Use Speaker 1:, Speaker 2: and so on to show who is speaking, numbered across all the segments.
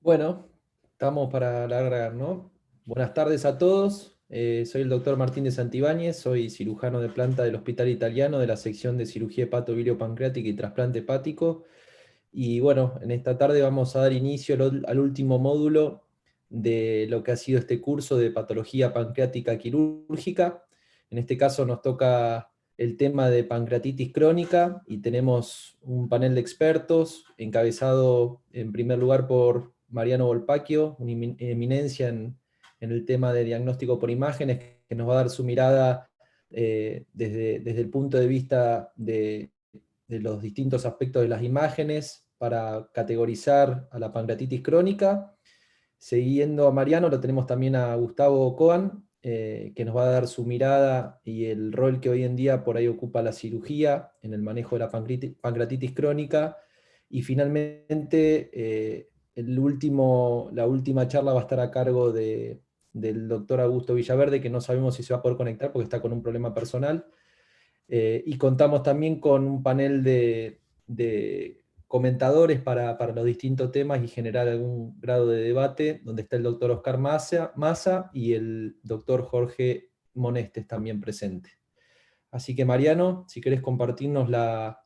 Speaker 1: Bueno, estamos para largar, ¿no? Buenas tardes a todos. Soy el doctor Martín de Santibáñez, soy cirujano de planta del Hospital Italiano de la sección de cirugía hepatobiliopancreática y trasplante hepático. Y bueno, en esta tarde vamos a dar inicio al último módulo de lo que ha sido este curso de patología pancreática quirúrgica. En este caso nos toca el tema de pancreatitis crónica y tenemos un panel de expertos encabezado en primer lugar por Mariano Volpacchio, una eminencia en el tema de diagnóstico por imágenes, que nos va a dar su mirada desde el punto de vista de los distintos aspectos de las imágenes para categorizar a la pancreatitis crónica. Siguiendo a Mariano, lo tenemos también a Gustavo Coan, que nos va a dar su mirada y el rol que hoy en día por ahí ocupa la cirugía en el manejo de la pancreatitis crónica. Y finalmente, la última charla va a estar a cargo del doctor Augusto Villaverde, que no sabemos si se va a poder conectar porque está con un problema personal. Y contamos también con un panel de comentadores para los distintos temas y generar algún grado de debate, donde está el doctor Oscar Massa y el doctor Jorge Monestes también presente. Así que Mariano, si querés compartirnos la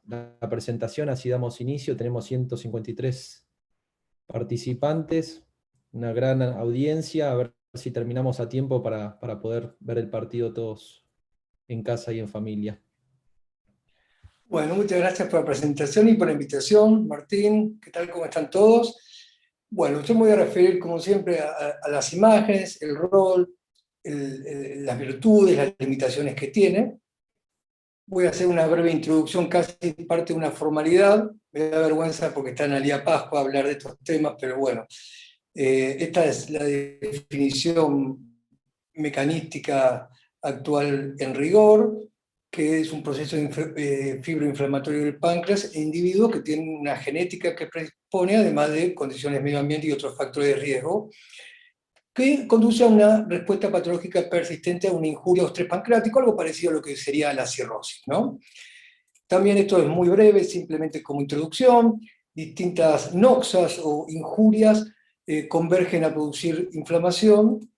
Speaker 1: presentación, así damos inicio. Tenemos 153 participantes, una gran audiencia, a ver si terminamos a tiempo para poder ver el partido todos en casa y en familia.
Speaker 2: Bueno, muchas gracias por la presentación y por la invitación, Martín. ¿Qué tal? ¿Cómo están todos? Bueno, yo me voy a referir, como siempre, a las imágenes, el rol, las virtudes, las limitaciones que tiene. Voy a hacer una breve introducción, casi parte de una formalidad. Me da vergüenza porque está en Alía Pascua hablar de estos temas, pero bueno, esta es la definición mecanística actual en rigor, que es un proceso fibroinflamatorio del páncreas en individuos que tienen una genética que predispone, además de condiciones de medio ambiente y otros factores de riesgo, que conduce a una respuesta patológica persistente a una injuria o estrés pancreático, algo parecido a lo que sería la cirrosis, ¿no? También esto es muy breve, simplemente como introducción. Distintas noxas o injurias convergen a producir inflamación,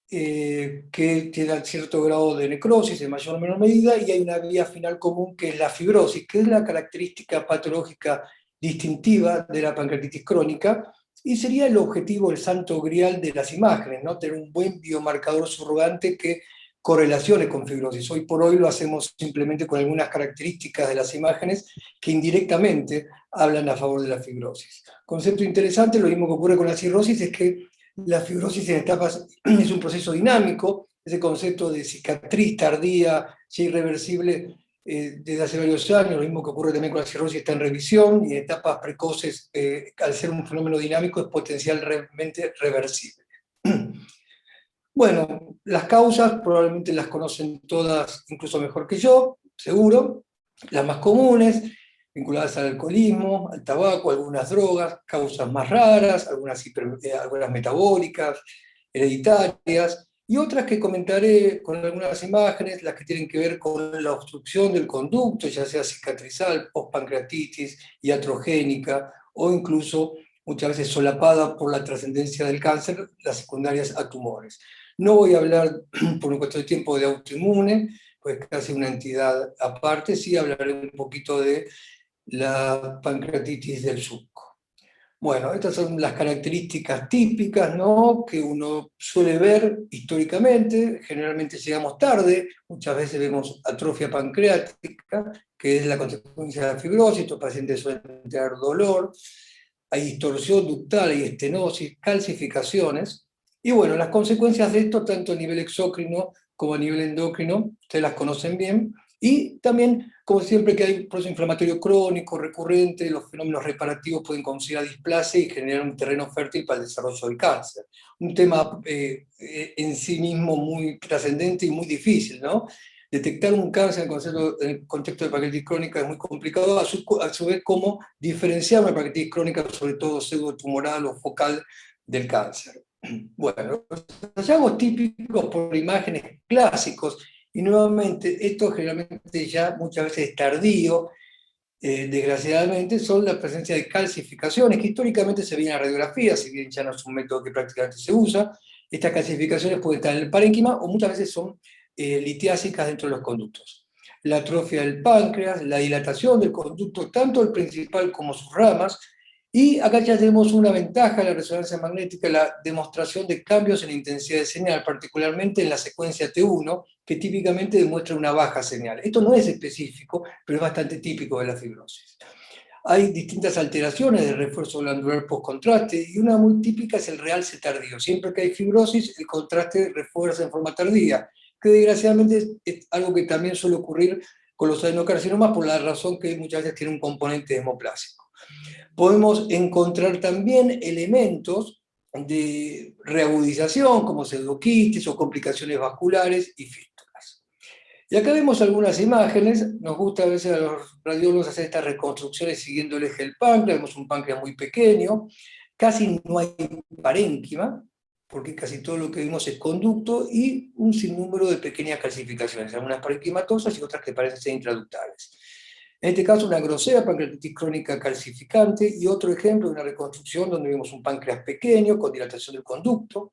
Speaker 2: que tiene cierto grado de necrosis en mayor o menor medida, y hay una vía final común que es la fibrosis, que es la característica patológica distintiva de la pancreatitis crónica, y sería el objetivo, el santo grial de las imágenes, ¿no? Tener un buen biomarcador subrogante que correlacione con fibrosis. Hoy por hoy lo hacemos simplemente con algunas características de las imágenes que indirectamente hablan a favor de la fibrosis. Concepto interesante, lo mismo que ocurre con la cirrosis, es que la fibrosis en etapas es un proceso dinámico. Ese concepto de cicatriz tardía, ya irreversible, desde hace varios años, lo mismo que ocurre también con la cirrosis, está en revisión, y en etapas precoces, al ser un fenómeno dinámico, es potencialmente reversible. Bueno, las causas probablemente las conocen todas, incluso mejor que yo, seguro. Las más comunes, vinculadas al alcoholismo, al tabaco, algunas drogas, causas más raras, algunas metabólicas, hereditarias, y otras que comentaré con algunas imágenes, las que tienen que ver con la obstrucción del conducto, ya sea cicatrizal, postpancreatitis, iatrogénica, o incluso muchas veces solapada por la trascendencia del cáncer, las secundarias a tumores. No voy a hablar, por un cuestión de tiempo, de autoinmune, pues casi una entidad aparte. Sí hablaré un poquito de la pancreatitis del surco. Bueno, estas son las características típicas, ¿no?, que uno suele ver históricamente. Generalmente llegamos tarde, muchas veces vemos atrofia pancreática, que es la consecuencia de la fibrosis. Estos pacientes suelen tener dolor, hay distorsión ductal, hay estenosis, calcificaciones. Y bueno, las consecuencias de esto, tanto a nivel exócrino como a nivel endocrino, ustedes las conocen bien. Y también, como siempre, que hay un proceso inflamatorio crónico, recurrente, los fenómenos reparativos pueden conducir a displasia y generar un terreno fértil para el desarrollo del cáncer. Un tema en sí mismo muy trascendente y muy difícil, ¿no? Detectar un cáncer en el contexto de pancreatitis crónica es muy complicado, a su vez cómo diferenciar una pancreatitis crónica, sobre todo pseudotumoral o focal, del cáncer. Bueno, los hallazgos típicos por imágenes clásicos, y nuevamente esto generalmente ya muchas veces es tardío, desgraciadamente, son la presencia de calcificaciones, que históricamente se veían en radiografía, si bien ya no es un método que prácticamente se usa. Estas calcificaciones pueden estar en el parénquima o muchas veces son litiásicas dentro de los conductos. La atrofia del páncreas, la dilatación del conducto, tanto el principal como sus ramas, y acá ya tenemos una ventaja de la resonancia magnética, la demostración de cambios en la intensidad de señal, particularmente en la secuencia T1, que típicamente demuestra una baja señal. Esto no es específico, pero es bastante típico de la fibrosis. Hay distintas alteraciones de refuerzo glandular postcontraste, y una muy típica es el realce tardío. Siempre que hay fibrosis, el contraste refuerza en forma tardía, que desgraciadamente es algo que también suele ocurrir con los adenocarcinomas por la razón que muchas veces tiene un componente hemoplásico. Podemos encontrar también elementos de reagudización, como pseudoquistes o complicaciones vasculares y fístulas. Y acá vemos algunas imágenes. Nos gusta a veces a los radiólogos hacer estas reconstrucciones siguiendo el eje del páncreas. Vemos un páncreas muy pequeño, casi no hay parénquima, porque casi todo lo que vimos es conducto, y un sinnúmero de pequeñas calcificaciones, algunas parenquimatosas y otras que parecen ser intraductales. En este caso, una grosera pancreatitis crónica calcificante, y otro ejemplo de una reconstrucción donde vemos un páncreas pequeño con dilatación del conducto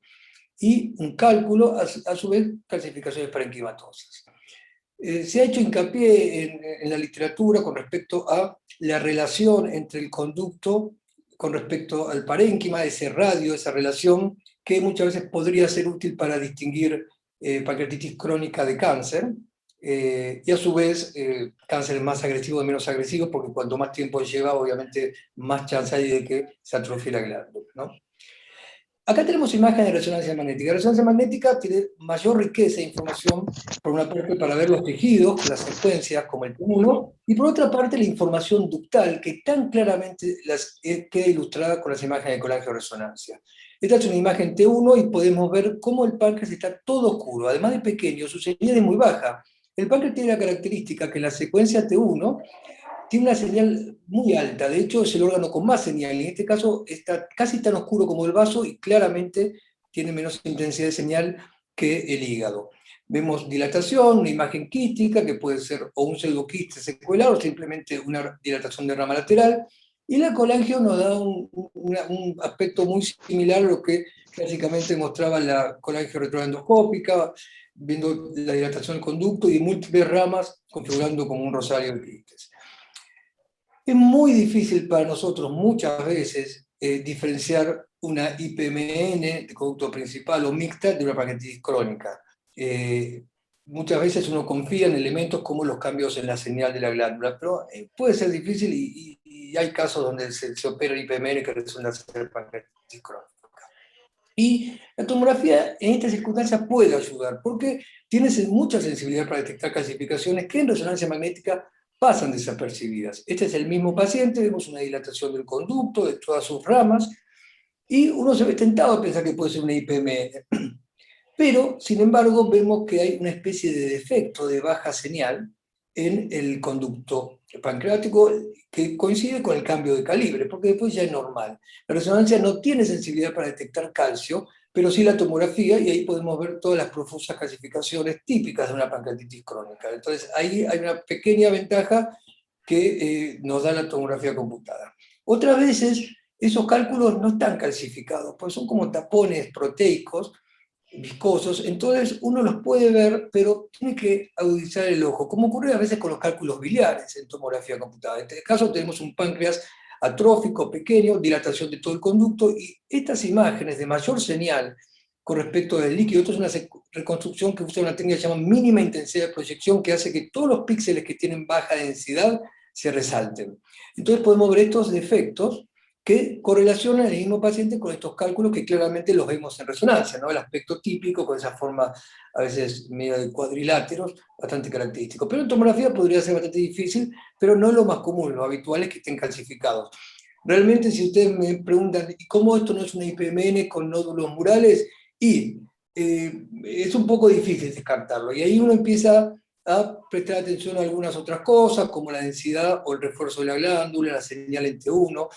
Speaker 2: y un cálculo, a su vez, calcificaciones parenquimatosas. Se ha hecho hincapié en la literatura con respecto a la relación entre el conducto con respecto al parénquima, ese radio, esa relación que muchas veces podría ser útil para distinguir pancreatitis crónica de cáncer, y a su vez cáncer más agresivo o menos agresivo, porque cuanto más tiempo lleva, obviamente más chance hay de que se atrofie la glándula, ¿no? Acá tenemos imágenes de resonancia magnética. La resonancia magnética tiene mayor riqueza de información, por una parte para ver los tejidos, las secuencias como el T1, y por otra parte la información ductal, que tan claramente queda ilustrada con las imágenes de colangioresonancia. Esta es una imagen T1 y podemos ver cómo el páncreas está todo oscuro. Además de pequeño, su señal es muy baja. El páncreas tiene la característica que en la secuencia T1 tiene una señal muy alta. De hecho es el órgano con más señal, en este caso está casi tan oscuro como el vaso y claramente tiene menos intensidad de señal que el hígado. Vemos dilatación, una imagen quística que puede ser o un pseudoquiste secuelar o simplemente una dilatación de rama lateral, y la colangio nos da un aspecto muy similar a lo que clásicamente mostraba la colangio retroendoscópica, viendo la dilatación del conducto y múltiples ramas configurando como un rosario de quistes. Es muy difícil para nosotros muchas veces diferenciar una IPMN de conducto principal o mixta de una pancreatitis crónica. Muchas veces uno confía en elementos como los cambios en la señal de la glándula, pero puede ser difícil y hay casos donde se opera IPMN que resulta ser pancreatitis crónica. Y la tomografía en estas circunstancias puede ayudar, porque tiene mucha sensibilidad para detectar calcificaciones que en resonancia magnética pasan desapercibidas. Este es el mismo paciente, vemos una dilatación del conducto, de todas sus ramas, y uno se ve tentado a pensar que puede ser una IPMN. Pero, sin embargo, vemos que hay una especie de defecto de baja señal en el conducto pancreático que coincide con el cambio de calibre, porque después ya es normal. La resonancia no tiene sensibilidad para detectar calcio, pero sí la tomografía, y ahí podemos ver todas las profusas calcificaciones típicas de una pancreatitis crónica. Entonces, ahí hay una pequeña ventaja que nos da la tomografía computada. Otras veces, esos cálculos no están calcificados, pues son como tapones proteicos, viscosos, entonces uno los puede ver, pero tiene que agudizar el ojo, como ocurre a veces con los cálculos biliares en tomografía computada. En este caso tenemos un páncreas atrófico, pequeño, dilatación de todo el conducto, y estas imágenes de mayor señal con respecto del líquido, esto es una reconstrucción que usa una técnica que se llama mínima intensidad de proyección, que hace que todos los píxeles que tienen baja densidad se resalten. Entonces podemos ver estos defectos que correlacionan el mismo paciente con estos cálculos que claramente los vemos en resonancia, ¿no? El aspecto típico con esa forma a veces medio de cuadriláteros, bastante característico. Pero en tomografía podría ser bastante difícil, pero no es lo más común, lo habitual es que estén calcificados. Realmente, si ustedes me preguntan, ¿y cómo esto no es una IPMN con nódulos murales? Y es un poco difícil descartarlo, y ahí uno empieza a prestar atención a algunas otras cosas, como la densidad o el refuerzo de la glándula, la señal en T1.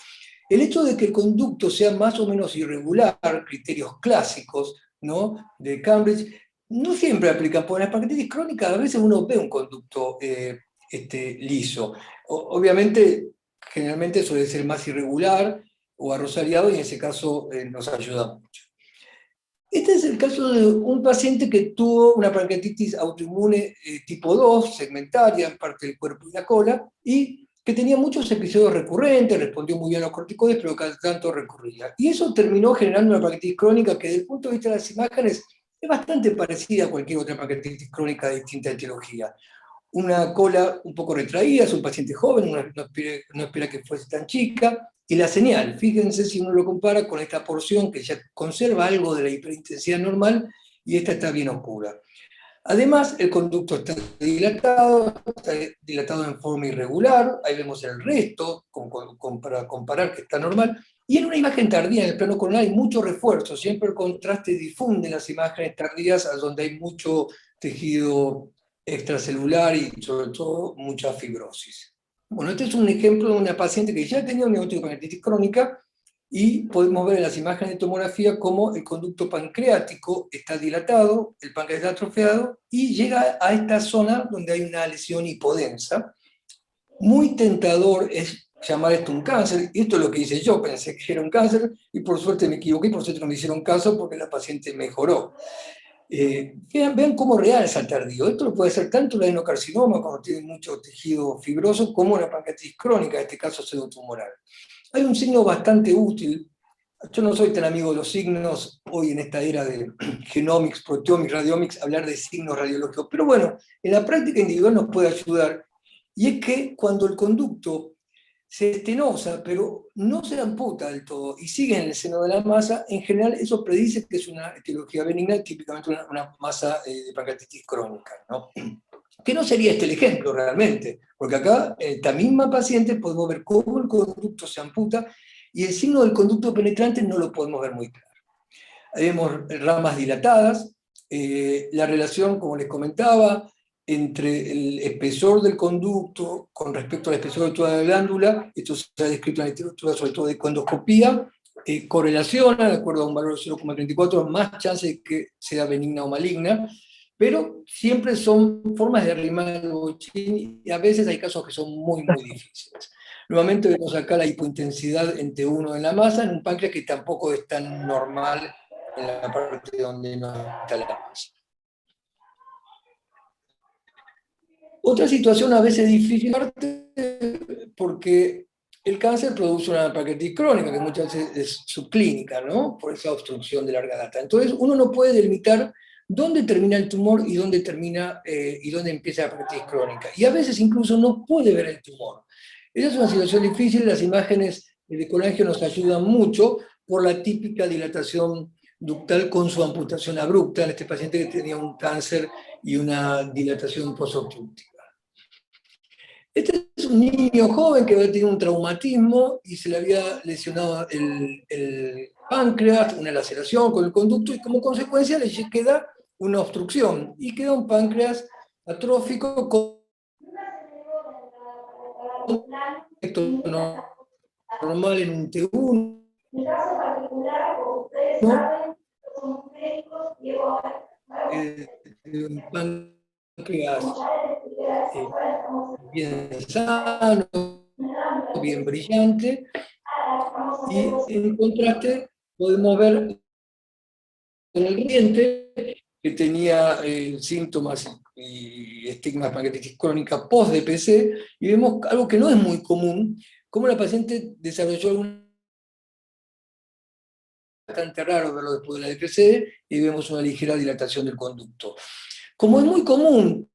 Speaker 2: El hecho de que el conducto sea más o menos irregular, criterios clásicos, ¿no?, de Cambridge, no siempre aplican, porque en la pancreatitis crónica a veces uno ve un conducto liso. Obviamente, generalmente suele ser más irregular o arrosariado, y en ese caso nos ayuda mucho. Este es el caso de un paciente que tuvo una pancreatitis autoinmune tipo 2, segmentaria en parte del cuerpo y la cola, y que tenía muchos episodios recurrentes, respondió muy bien a los corticoides, pero cada tanto recurría. Y eso terminó generando una pancreatitis crónica que, desde el punto de vista de las imágenes, es bastante parecida a cualquier otra pancreatitis crónica de distinta etiología. Una cola un poco retraída, es un paciente joven, no espera que fuese tan chica, y la señal, fíjense si uno lo compara con esta porción que ya conserva algo de la hiperintensidad normal, y esta está bien oscura. Además, el conducto está dilatado en forma irregular, ahí vemos el resto, para comparar que está normal, y en una imagen tardía, en el plano coronal, hay mucho refuerzo, siempre el contraste difunde las imágenes tardías a donde hay mucho tejido extracelular y sobre todo mucha fibrosis. Bueno, este es un ejemplo de una paciente que ya tenía una pancreatitis crónica, y podemos ver en las imágenes de tomografía cómo el conducto pancreático está dilatado, el páncreas está atrofiado, y llega a esta zona donde hay una lesión hipodensa. Muy tentador es llamar esto un cáncer, y esto es lo que hice yo, pensé que era un cáncer, y por suerte me equivoqué, por suerte no me hicieron caso porque la paciente mejoró. Vean cómo realza tardío. Esto lo puede hacer tanto el adenocarcinoma, cuando tiene mucho tejido fibroso, como la pancreatitis crónica, en este caso pseudotumoral. Hay un signo bastante útil. Yo no soy tan amigo de los signos hoy en esta era de genomics, proteomics, radiomics, hablar de signos radiológicos, pero bueno, en la práctica individual nos puede ayudar, y es que cuando el conducto se estenosa, pero no se amputa del todo y sigue en el seno de la masa, en general eso predice que es una etiología benigna, típicamente una masa de pancreatitis crónica, ¿no? Que no sería este el ejemplo realmente, porque acá, en esta misma paciente, podemos ver cómo el conducto se amputa, y el signo del conducto penetrante no lo podemos ver muy claro. Ahí vemos ramas dilatadas, la relación, como les comentaba, entre el espesor del conducto con respecto al espesor de toda la glándula, esto se ha descrito en la literatura sobre todo de endoscopía, correlaciona, de acuerdo a un valor de 0,34, más chance de que sea benigna o maligna, pero siempre son formas de arrimar el bochín, y a veces hay casos que son muy, muy difíciles. Nuevamente vemos acá la hipointensidad en T1 en la masa, en un páncreas que tampoco es tan normal en la parte donde no está la masa. Otra situación a veces difícil, porque el cáncer produce una pancreatitis crónica, que muchas veces es subclínica, ¿no? Por esa obstrucción de larga data. Entonces, uno no puede delimitar dónde termina el tumor y dónde termina y dónde empieza la pancreatitis crónica. Y a veces incluso no puede ver el tumor. Esa es una situación difícil. Las imágenes de colangio nos ayudan mucho por la típica dilatación ductal con su amputación abrupta en este paciente que tenía un cáncer y una dilatación posobstructiva. Este es un niño joven que había tenido un traumatismo y se le había lesionado el páncreas, una laceración con el conducto, y como consecuencia le queda una obstrucción y queda un páncreas atrófico con efecto normal en un T1, un páncreas bien sano, bien brillante, y en contraste podemos ver en el diente que tenía síntomas y estigmas pancreatitis crónica post-DPC, y vemos algo que no es muy común, cómo la paciente desarrolló bastante raro verlo después de la DPC, y vemos una ligera dilatación del conducto. Como es muy común,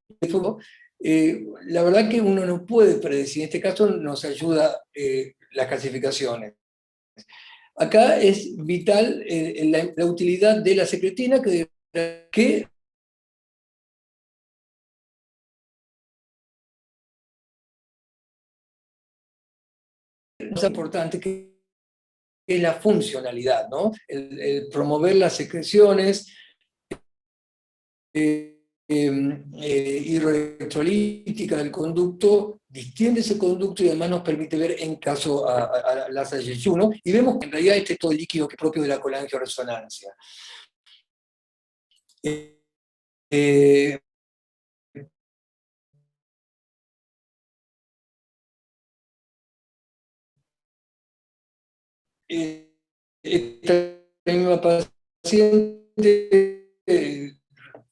Speaker 2: la verdad que uno no puede predecir. En este caso nos ayuda las clasificaciones. Acá es vital la utilidad de la secretina, que es importante, que es la funcionalidad, ¿no? El promover las secreciones hidroelectrolíticas del conducto, distiende ese conducto y además nos permite ver en caso a las ayuno, y vemos que en realidad este es todo el líquido que es propio de la colangioresonancia. Eh, esta misma paciente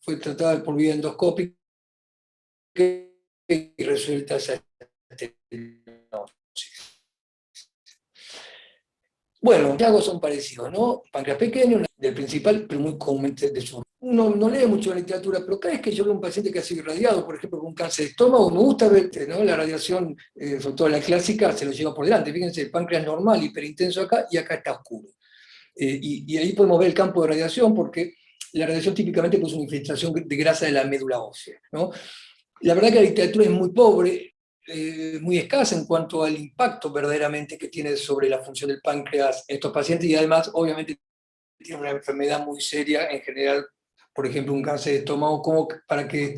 Speaker 2: fue tratada por vía endoscópica y resuelta esa estenosis. Bueno, los hallazgos son parecidos, ¿no? Páncreas pequeño, del principal, pero muy comúnmente de su. Uno no lee mucho la literatura, pero cada vez que yo veo un paciente que ha sido irradiado, por ejemplo, con un cáncer de estómago, me gusta ver, ¿no? La radiación, sobre todo la clásica, se lo lleva por delante. Fíjense, el páncreas normal, hiperintenso acá, y acá está oscuro. Y ahí podemos ver el campo de radiación, porque la radiación típicamente produce una infiltración de grasa de la médula ósea, ¿no? La verdad que la literatura es muy pobre, muy escasa en cuanto al impacto verdaderamente que tiene sobre la función del páncreas en estos pacientes, y además, obviamente, tiene una enfermedad muy seria en general, por ejemplo, un cáncer de estómago, como para que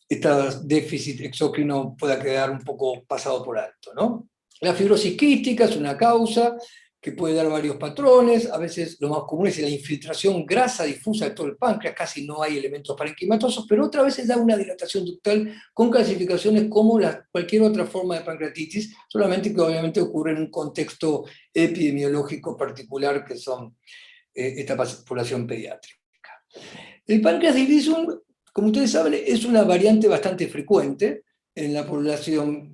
Speaker 2: esta déficit exócrino pueda quedar un poco pasado por alto, ¿no? La fibrosis quística es una causa que puede dar varios patrones. A veces lo más común es la infiltración grasa difusa de todo el páncreas, casi no hay elementos parenquimatosos, pero otras veces da una dilatación ductal con clasificaciones como cualquier otra forma de pancreatitis, solamente que obviamente ocurre en un contexto epidemiológico particular, que son esta población pediátrica. El páncreas divisum, como ustedes saben, es una variante bastante frecuente en la población.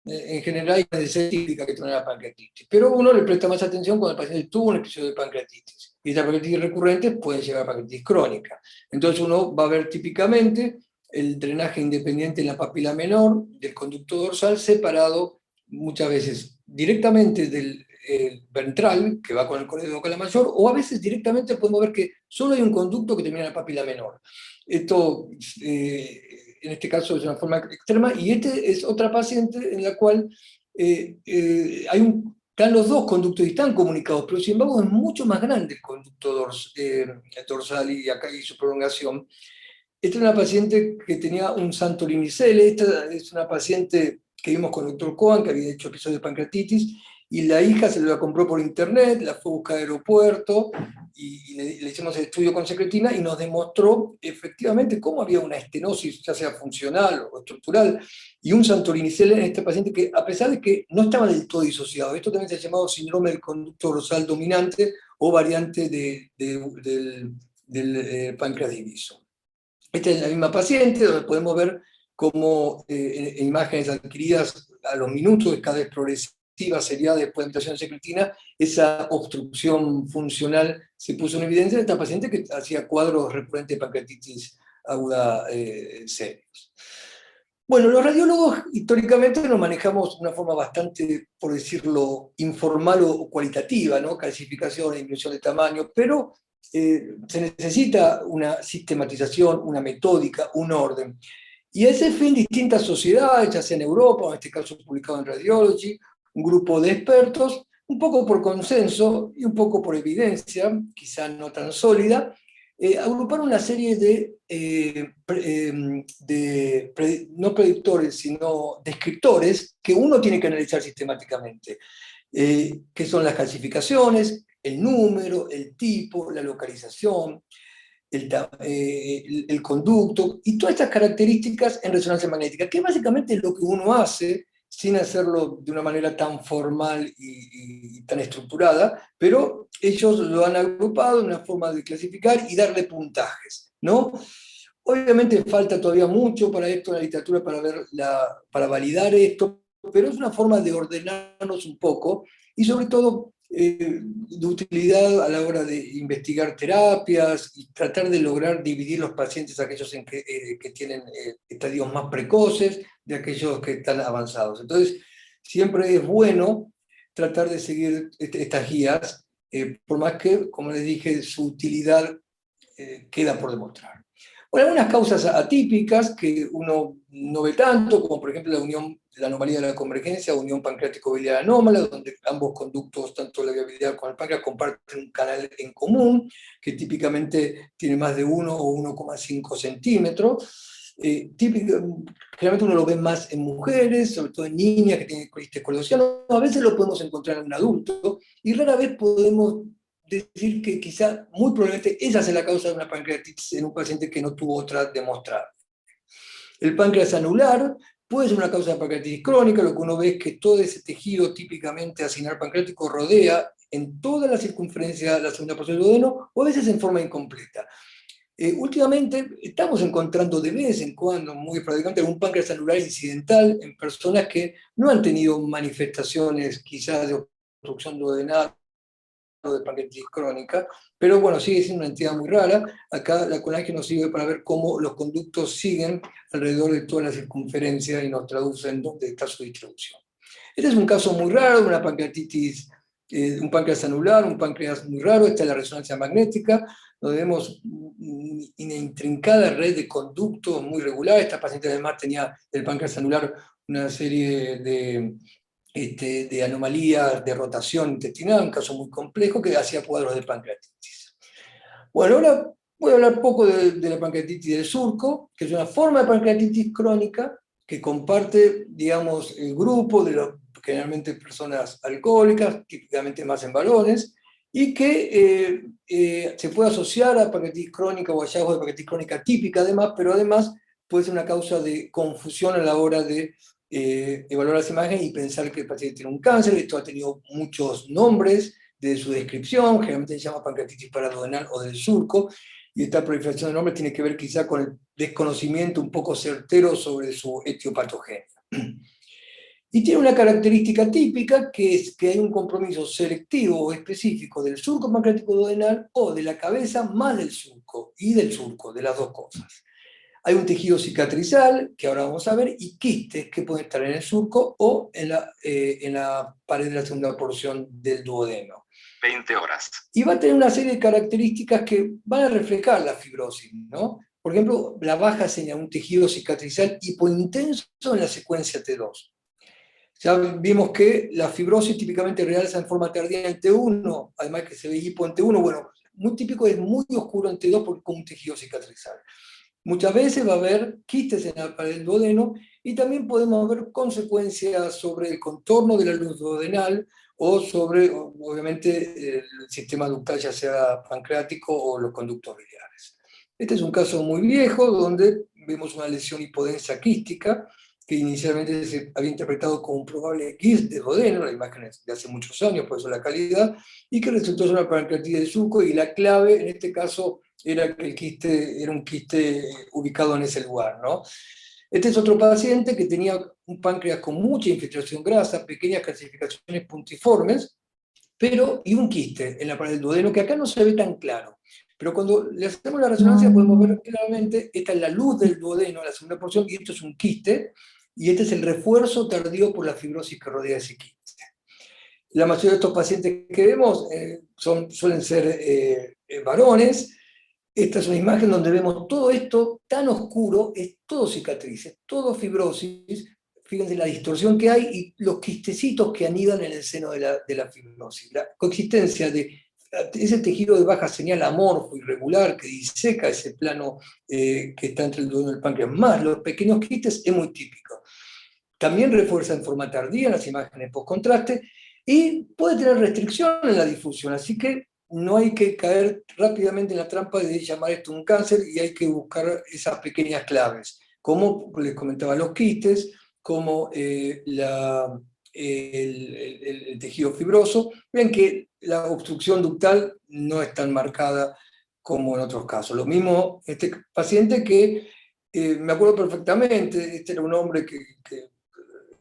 Speaker 2: En general hay una necesidad típica que tiene la pancreatitis, pero uno le presta más atención cuando el paciente tuvo un episodio de pancreatitis. Y estas pancreatitis recurrentes pueden llegar a pancreatitis crónica. Entonces uno va a ver típicamente el drenaje independiente en la papila menor del conducto dorsal, separado muchas veces directamente del ventral, que va con el coledo vocal mayor, o a veces directamente podemos ver que solo hay un conducto que termina en la papila menor. Esto, en este caso, es una forma extrema, y este es otra paciente en la cual están los dos conductos y están comunicados, pero sin embargo es mucho más grande el conducto dorsal y acá y su prolongación. Esta es una paciente que tenía un Santorini-Selle. Esta es una paciente que vimos con el doctor Cohen, que había hecho episodios de pancreatitis, y la hija se la compró por internet, la fue a buscar al aeropuerto, y le hicimos el estudio con secretina, y nos demostró efectivamente cómo había una estenosis, ya sea funcional o estructural, y un Santorini-Selle en este paciente que, a pesar de que no estaba del todo disociado, esto también se ha llamado síndrome del conducto dorsal dominante o variante del páncreas diviso. Esta es la misma paciente, donde podemos ver cómo en imágenes adquiridas a los minutos, cada vez progresiva, seriada después de amputación de secretina, esa obstrucción funcional se puso en evidencia en esta paciente que hacía cuadros recurrentes de pancreatitis aguda serios. Bueno, los radiólogos históricamente nos manejamos de una forma bastante, por decirlo, informal o cualitativa, ¿no? Calcificación, disminución de tamaño, pero se necesita una sistematización, una metódica, un orden. Y a ese fin, distintas sociedades, ya sea en Europa, o en este caso publicado en Radiology, un grupo de expertos, un poco por consenso y un poco por evidencia, quizá no tan sólida, agruparon una serie no predictores, sino descriptores que uno tiene que analizar sistemáticamente, que son las calcificaciones, el número, el tipo, la localización, el conducto, y todas estas características en resonancia magnética, que básicamente es lo que uno hace sin hacerlo de una manera tan formal y tan estructurada, pero ellos lo han agrupado en una forma de clasificar y darle puntajes, ¿no? Obviamente falta todavía mucho para esto en la literatura para validar esto, pero es una forma de ordenarnos un poco y sobre todo de utilidad a la hora de investigar terapias y tratar de lograr dividir los pacientes, aquellos que tienen estadios más precoces de aquellos que están avanzados. Entonces, siempre es bueno tratar de seguir estas guías, por más que, como les dije, su utilidad queda por demostrar. Bueno, algunas causas atípicas que uno no ve tanto, como por ejemplo la anomalía de la convergencia, unión pancreático-biliar anómala, donde ambos conductos, tanto la viabilidad como el páncreas, comparten un canal en común, que típicamente tiene más de 1 o 1,5 centímetros. Generalmente uno lo ve más en mujeres, sobre todo en niñas que tienen colitis colosiana. A veces lo podemos encontrar en un adulto, y rara vez podemos decir que quizá, muy probablemente, esa es la causa de una pancreatitis en un paciente que no tuvo otra demostrada. El páncreas anular puede ser una causa de pancreatitis crónica. Lo que uno ve es que todo ese tejido típicamente acinar pancreático rodea en toda la circunferencia de la segunda porción del duodeno, o a veces en forma incompleta. Últimamente estamos encontrando de vez en cuando, muy esporádicamente, algún páncreas anular incidental en personas que no han tenido manifestaciones quizás de obstrucción duodenal o de pancreatitis crónica, pero bueno, sigue siendo una entidad muy rara. Acá la colágeno nos sirve para ver cómo los conductos siguen alrededor de toda la circunferencia y nos traducen dónde está su distribución. Este es un caso muy raro de una pancreatitis, un páncreas anular, un páncreas muy raro. Esta es la resonancia magnética, donde vemos una intrincada red de conductos muy regular. Esta paciente además tenía el páncreas anular una serie de anomalías de rotación intestinal, un caso muy complejo que hacía cuadros de pancreatitis. Bueno, ahora voy a hablar poco de la pancreatitis del surco, que es una forma de pancreatitis crónica que comparte, digamos, el grupo de los, generalmente personas alcohólicas, típicamente más en varones, y que se puede asociar a pancreatitis crónica o hallazgos de pancreatitis crónica típica además, pero además puede ser una causa de confusión a la hora de evaluar las imágenes y pensar que el paciente tiene un cáncer. Esto ha tenido muchos nombres de su descripción, generalmente se llama pancreatitis paraduodenal o del surco, y esta proliferación de nombres tiene que ver quizá con el desconocimiento un poco certero sobre su etiopatogenia. Y tiene una característica típica, que es que hay un compromiso selectivo o específico del surco pancreático duodenal o de la cabeza más del surco, y del surco, de las dos cosas. Hay un tejido cicatrizal, que ahora vamos a ver, y quistes que pueden estar en el surco o en la pared de la segunda porción del duodeno. 20 horas. Y va a tener una serie de características que van a reflejar la fibrosis, ¿no? Por ejemplo, la baja señal, un tejido cicatrizal hipointenso en la secuencia T2. Ya vimos que la fibrosis típicamente realza en forma tardía en T1, además que se ve hipo en T1, bueno, muy típico es muy oscuro en T2 porque con un tejido cicatrizal. Muchas veces va a haber quistes en la pared del duodeno y también podemos ver consecuencias sobre el contorno de la luz duodenal o sobre, obviamente, el sistema ductal, ya sea pancreático o los conductos biliares. Este es un caso muy viejo donde vemos una lesión hipodensa quística que inicialmente se había interpretado como un probable quiste de duodeno, la imagen es de hace muchos años, por eso la calidad, y que resultó ser una pancreatitis del surco, y la clave en este caso era que el quiste era un quiste ubicado en ese lugar, ¿no? Este es otro paciente que tenía un páncreas con mucha infiltración grasa, pequeñas calcificaciones puntiformes, y un quiste en la pared del duodeno, que acá no se ve tan claro. Pero cuando le hacemos la resonancia podemos ver claramente, esta es la luz del duodeno, la segunda porción, y esto es un quiste, y este es el refuerzo tardío por la fibrosis que rodea ese quiste. La mayoría de estos pacientes que vemos suelen ser varones. Esta es una imagen donde vemos todo esto tan oscuro, es todo cicatrices, todo fibrosis. Fíjense la distorsión que hay y los quistecitos que anidan en el seno de la fibrosis. La coexistencia de ese tejido de baja señal amorfo, irregular, que diseca ese plano que está entre el duodeno y el páncreas, más los pequeños quistes, es muy típico. También refuerza en forma tardía en las imágenes post-contraste y puede tener restricción en la difusión, así que no hay que caer rápidamente en la trampa de llamar esto un cáncer, y hay que buscar esas pequeñas claves, como les comentaba los quistes, como el tejido fibroso. Ven que la obstrucción ductal no es tan marcada como en otros casos. Lo mismo este paciente que me acuerdo perfectamente, este era un hombre que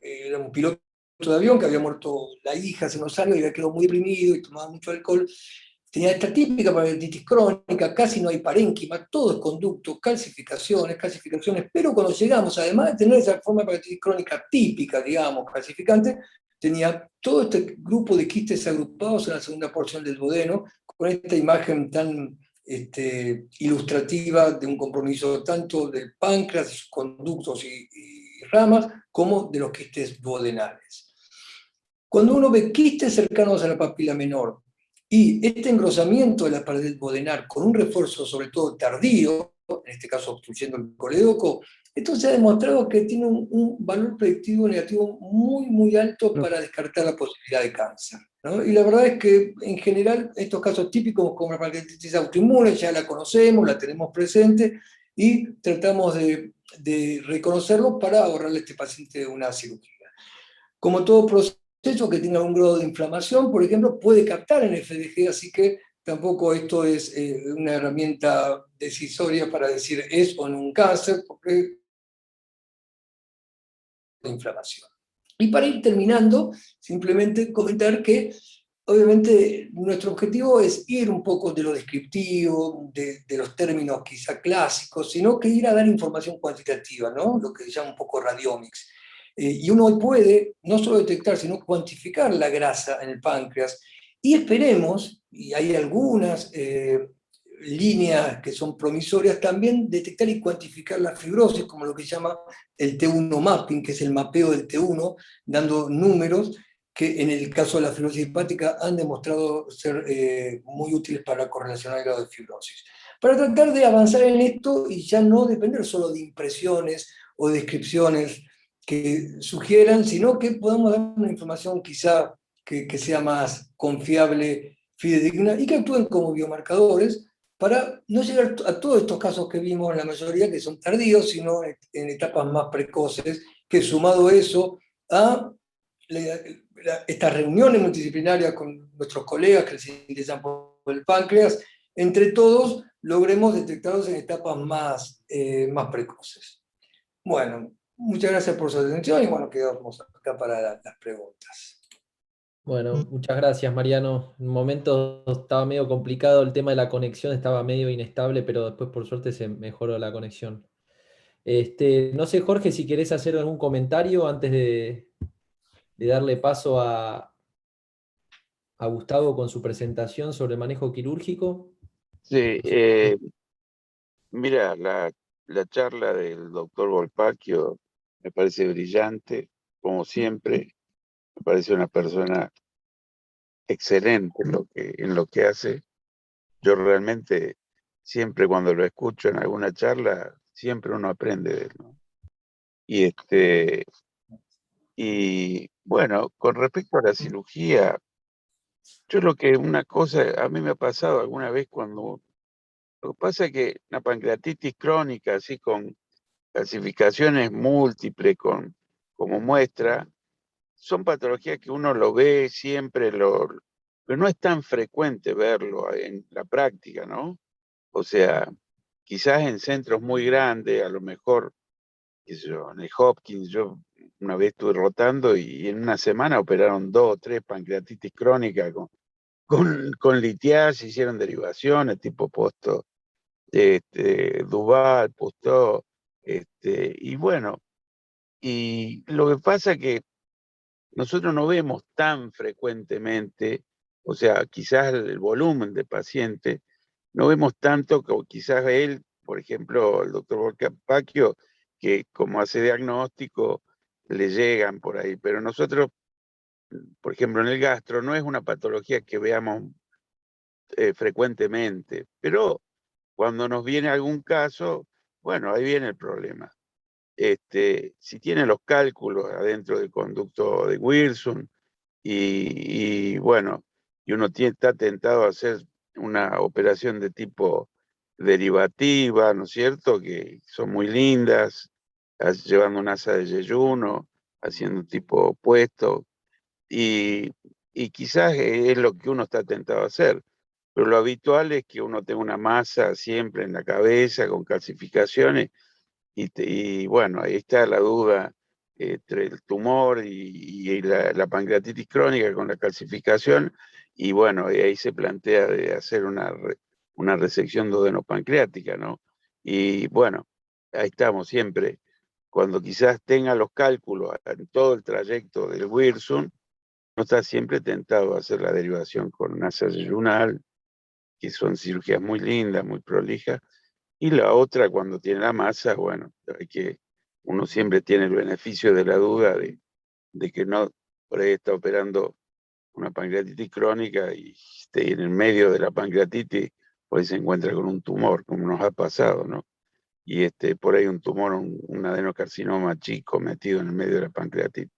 Speaker 2: era un piloto de avión que había muerto la hija hace unos años y había quedado muy deprimido y tomaba mucho alcohol. Tenía esta típica pancreatitis crónica, casi no hay parénquima, todo es conducto, calcificaciones, pero cuando llegamos, además de tener esa forma de pancreatitis crónica típica, digamos, calcificante, tenía todo este grupo de quistes agrupados en la segunda porción del duodeno, con esta imagen tan ilustrativa de un compromiso tanto del páncreas, de sus conductos y ramas, como de los quistes duodenales. Cuando uno ve quistes cercanos a la papila menor y este engrosamiento de la pared duodenal con un refuerzo sobre todo tardío, en este caso obstruyendo el colédoco, esto se ha demostrado que tiene un valor predictivo negativo muy, muy alto para descartar la posibilidad de cáncer, ¿no? Y la verdad es que en general estos casos típicos como la pancreatitis autoinmune ya la conocemos, la tenemos presente y tratamos de de reconocerlo para ahorrarle a este paciente una cirugía. Como todo proceso que tenga un grado de inflamación, por ejemplo, puede captar en FDG, así que tampoco esto es una herramienta decisoria para decir es o no un cáncer, porque de inflamación. Y para ir terminando, simplemente comentar que obviamente nuestro objetivo es ir un poco de lo descriptivo, de los términos quizá clásicos, sino que ir a dar información cuantitativa, ¿no? Lo que se llama un poco radiomics. Y uno hoy puede no solo detectar, sino cuantificar la grasa en el páncreas. Y esperemos, y hay algunas líneas que son promisorias, también detectar y cuantificar la fibrosis, como lo que se llama el T1 mapping, que es el mapeo del T1, dando números que en el caso de la fibrosis hepática han demostrado ser muy útiles para correlacionar el grado de fibrosis. Para tratar de avanzar en esto y ya no depender solo de impresiones o descripciones que sugieran, sino que podamos dar una información quizá que sea más confiable, fidedigna y que actúen como biomarcadores para no llegar a todos estos casos que vimos, la mayoría que son tardíos, sino en etapas más precoces, que sumado eso a estas reuniones multidisciplinarias con nuestros colegas que se interesan por el páncreas, entre todos logremos detectarlos en etapas más precoces. Bueno, muchas gracias por su atención y bueno, quedamos acá para las preguntas.
Speaker 1: Bueno, muchas gracias, Mariano. En un momento estaba medio complicado el tema de la conexión, estaba medio inestable, pero después por suerte se mejoró la conexión. No sé, Jorge, si querés hacer algún comentario antes de darle paso a Gustavo con su presentación sobre manejo quirúrgico.
Speaker 3: Sí, mira, la charla del doctor Volpacchio me parece brillante, como siempre. Me parece una persona excelente en lo que hace. Yo realmente, siempre cuando lo escucho en alguna charla, siempre uno aprende de él, ¿no? Y, y bueno, con respecto a la cirugía, yo lo que una cosa, a mí me ha pasado alguna vez cuando, lo que pasa es que una pancreatitis crónica, así con clasificaciones múltiples como muestra, son patologías que uno lo ve siempre, pero no es tan frecuente verlo en la práctica, ¿no? O sea, quizás en centros muy grandes, a lo mejor, qué sé yo, en el Hopkins, yo una vez estuve rotando y en una semana operaron 2 o 3 pancreatitis crónicas con litiasis, hicieron derivaciones tipo posto, Duval, posto, y bueno, y lo que pasa que nosotros no vemos tan frecuentemente, o sea, quizás el volumen de pacientes, no vemos tanto como quizás él, por ejemplo, el doctor Volpacchio, que como hace diagnóstico, le llegan por ahí, pero nosotros, por ejemplo, en el gastro no es una patología que veamos frecuentemente, pero cuando nos viene algún caso, bueno, ahí viene el problema. Si tiene los cálculos adentro del conducto de Wilson bueno, y uno está tentado a hacer una operación de tipo derivativa, ¿no es cierto? Que son muy lindas, llevando un asa de yeyuno, haciendo un tipo opuesto, y, y quizás es lo que uno está tentado a hacer. Pero lo habitual es que uno tenga una masa siempre en la cabeza con calcificaciones y bueno, ahí está la duda entre el tumor y la pancreatitis crónica con la calcificación, y bueno, y ahí se plantea de hacer una resección duodenopancreática, ¿no? Y bueno, ahí estamos siempre. Cuando quizás tenga los cálculos en todo el trayecto del Wirsum, no está siempre tentado a hacer la derivación con asa yeyunal, que son cirugías muy lindas, muy prolijas, y la otra, cuando tiene la masa, bueno, uno siempre tiene el beneficio de la duda de que no, por ahí está operando una pancreatitis crónica y en el medio de la pancreatitis, por ahí se encuentra con un tumor, como nos ha pasado, ¿no? Y por ahí un tumor, un adenocarcinoma chico metido en el medio de la pancreatitis.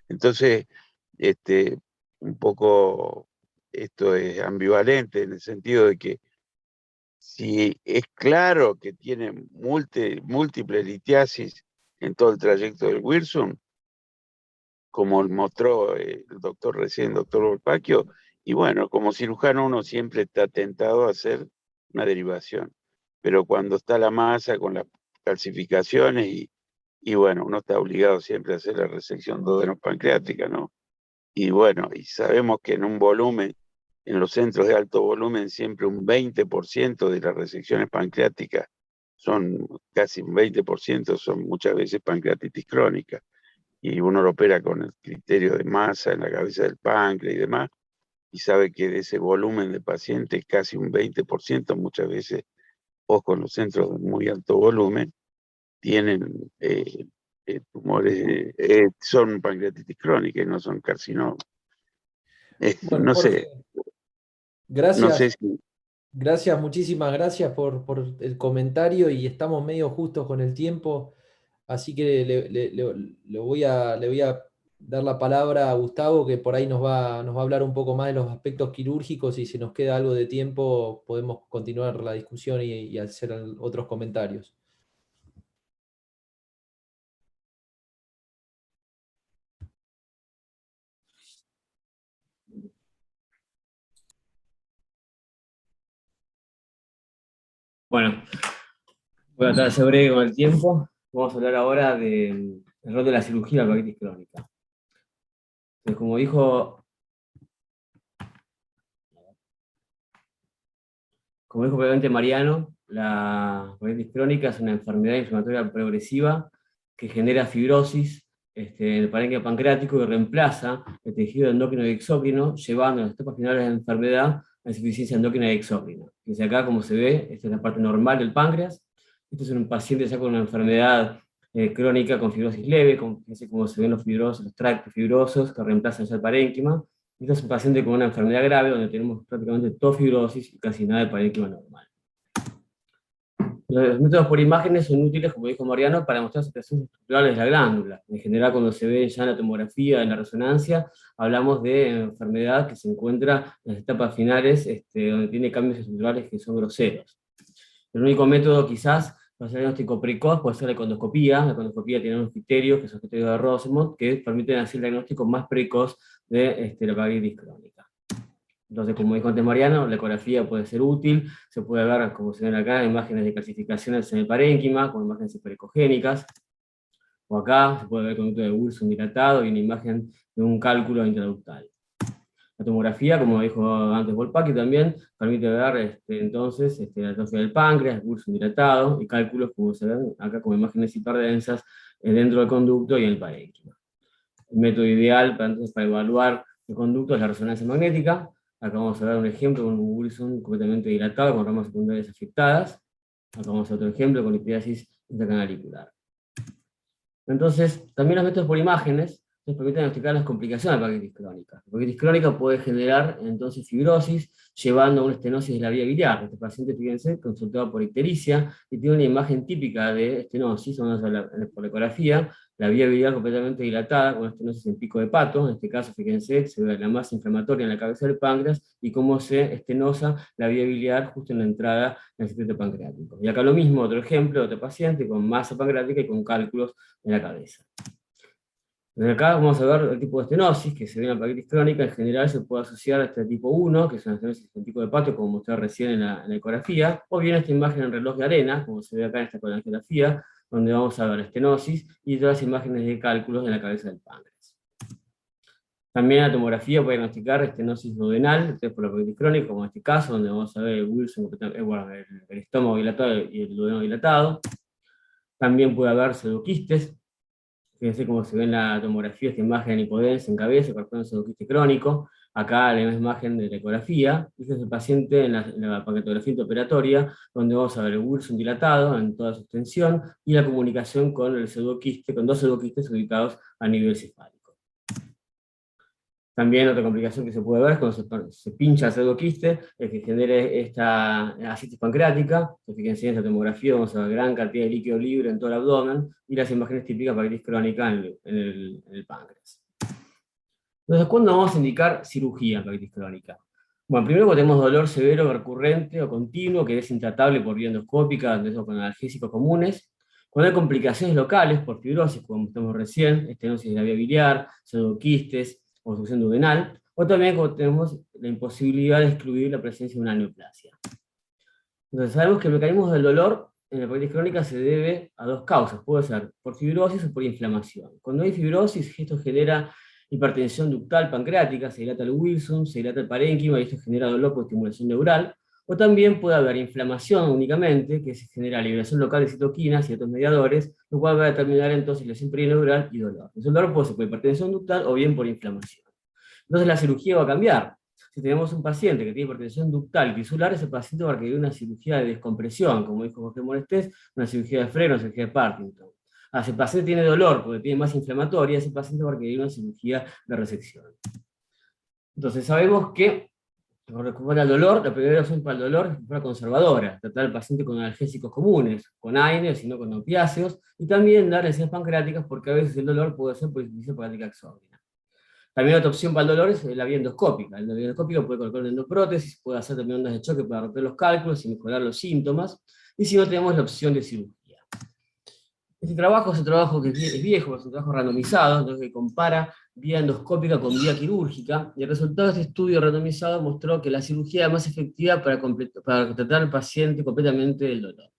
Speaker 3: Entonces, este, un poco esto es ambivalente en el sentido de que si es claro que tiene múltiple litiasis en todo el trayecto del Wilson, como mostró el doctor recién, doctor Volpacchio, y bueno, como cirujano uno siempre está tentado a hacer una derivación, pero cuando está la masa con las calcificaciones y bueno, uno está obligado siempre a hacer la resección duodeno-pancreática, ¿no? Y bueno, y sabemos que en un volumen, en los centros de alto volumen, siempre un 20% de las resecciones pancreáticas son, casi un 20% son muchas veces pancreatitis crónica. Y uno lo opera con el criterio de masa en la cabeza del páncreas y demás, y sabe que de ese volumen de pacientes, casi un 20%, muchas veces, o con los centros de muy alto volumen, tienen tumores, son pancreatitis crónica y no son carcinomas.
Speaker 1: Bueno,
Speaker 3: No sé,
Speaker 1: Jorge,
Speaker 3: no sé
Speaker 1: gracias.
Speaker 3: si...
Speaker 1: Gracias, muchísimas gracias por el comentario y estamos medio justos con el tiempo, así que le voy a dar la palabra a Gustavo, que por ahí nos va a hablar un poco más de los aspectos quirúrgicos y si nos queda algo de tiempo podemos continuar la discusión y hacer otros comentarios.
Speaker 4: Bueno, voy a tratar de ser breve con el tiempo. Vamos a hablar ahora del rol de la cirugía de la pancreatitis crónica. Entonces, como dijo previamente Mariano, la pancreatitis crónica es una enfermedad inflamatoria progresiva que genera fibrosis en el parénquima pancreático y reemplaza el tejido endocrino y exócrino, llevando en las etapas finales de la enfermedad a la insuficiencia endocrina y exócrina. Fíjense acá, como se ve, esta es la parte normal del páncreas. Este es un paciente ya con una enfermedad crónica con fibrosis leve, fíjense cómo se ven los fibrosos, los tractos fibrosos que reemplazan ya el parénquima. Este es un paciente con una enfermedad grave donde tenemos prácticamente todo fibrosis y casi nada de parénquima normal. Los métodos por imágenes son útiles, como dijo Mariano, para mostrar situaciones estructurales de la glándula. En general, cuando se ve ya en la tomografía, en la resonancia, hablamos de enfermedad que se encuentra en las etapas finales, donde tiene cambios estructurales que son groseros. El único método quizás para hacer diagnóstico precoz puede ser la econdoscopía. La econdoscopía tiene unos criterios, que son los criterios de Rosemont, que permiten hacer el diagnóstico más precoz de la pancreatitis crónica. Entonces, como dijo antes Mariano, la ecografía puede ser útil, se puede ver, como se ven acá, imágenes de calcificaciones en el parénquima, con imágenes hiperecogénicas, o acá se puede ver el conducto de Wilson dilatado y una imagen de un cálculo intraductal. La tomografía, como dijo antes Volpacchio, también permite ver entonces la atrofia del páncreas, el Wilson dilatado, y cálculos, como se ven acá, como imágenes hiperdensas dentro del conducto y en el parénquima. El método ideal para evaluar el conducto es la resonancia magnética. Acá vamos a ver un ejemplo con un Wilson completamente dilatado, con ramas secundarias afectadas. Acá vamos a ver otro ejemplo con lipidasis intracanalicular. Entonces, también los métodos por imágenes nos permiten diagnosticar las complicaciones de la pancreatitis crónica. La pancreatitis crónica puede generar entonces fibrosis, llevando a una estenosis de la vía biliar. Este paciente, fíjense, consultado por ictericia, y tiene una imagen típica de estenosis, vamos a ver por la ecografía, la vía biliar completamente dilatada, con estenosis en pico de pato. En este caso, fíjense, se ve la masa inflamatoria en la cabeza del páncreas, y cómo se estenosa la vía biliar justo en la entrada del circuito pancreático. Y acá lo mismo, otro ejemplo, otro paciente con masa pancreática y con cálculos en la cabeza. Desde acá vamos a ver el tipo de estenosis que se ve en la pancreatitis crónica. En general se puede asociar a este tipo 1, que es una estenosis en pico de pato, como mostré recién en la ecografía, o bien esta imagen en reloj de arena, como se ve acá en esta colangiografía, donde vamos a ver estenosis y todas las imágenes de cálculos en la cabeza del páncreas. También la tomografía puede diagnosticar estenosis duodenal, entonces por la pancreatitis crónica, como en este caso, donde vamos a ver el Wilson, el estómago dilatado y el duodeno dilatado. También puede haber pseudoquistes. Fíjense cómo se ve en la tomografía esta imagen de hipodensia en cabeza, corresponde a un pseudoquiste crónico. Acá la imagen de la ecografía. Fíjense el paciente en la pancreatografía intraoperatoria, donde vamos a ver el Wilson dilatado en toda su extensión y la comunicación con el pseudoquiste, con dos pseudoquistes ubicados a nivel cefálico. También otra complicación que se puede ver es cuando se pincha el pseudoquiste, el que genere esta ascitis pancreática. Fíjense en esta tomografía, vamos a ver gran cantidad de líquido libre en todo el abdomen, y las imágenes típicas de pancreatitis crónica en el páncreas. Entonces, ¿cuándo vamos a indicar cirugía en pancreatitis crónica? Bueno, primero cuando tenemos dolor severo, recurrente o continuo, que es intratable por vía endoscópica o con analgésicos comunes. Cuando hay complicaciones locales por fibrosis, como mostramos recién, estenosis de la vía biliar, pseudoquistes, obstrucción duodenal, o también cuando tenemos la imposibilidad de excluir la presencia de una neoplasia. Entonces sabemos que el mecanismo del dolor en la hepatitis crónica se debe a dos causas, puede ser por fibrosis o por inflamación. Cuando hay fibrosis, esto genera hipertensión ductal pancreática, se dilata el Wilson, se dilata el parénquima y esto genera dolor por estimulación neural, o también puede haber inflamación únicamente, que se genera liberación local de citoquinas y otros mediadores, lo cual va a determinar entonces lesión perineural y dolor. El dolor puede ser por hipertensión ductal o bien por inflamación. Entonces la cirugía va a cambiar. Si tenemos un paciente que tiene hipertensión ductal y tisular, ese paciente va a requerir una cirugía de descompresión, como dijo Jorge Morestés, una cirugía de freno, una cirugía de Parkinson. Si el paciente tiene dolor porque tiene más inflamatoria, ese paciente va a requerir una cirugía de resección. Entonces sabemos que para recuperar el dolor, la primera opción para el dolor es una conservadora, tratar al paciente con analgésicos comunes, con AINE, sino con opiáceos, y también dar enzimas pancreáticas porque a veces el dolor puede ser por insuficiencia hepática exógena. También otra opción para el dolor es la vía endoscópica. La vía endoscópica puede colocar una endoprótesis, puede hacer también ondas de choque para romper los cálculos y mejorar los síntomas, y si no tenemos la opción de cirugía. Este trabajo es un trabajo que es viejo, es un trabajo randomizado, entonces que compara vía endoscópica con vía quirúrgica, y el resultado de este estudio randomizado mostró que la cirugía es más efectiva para tratar al paciente completamente del dolor.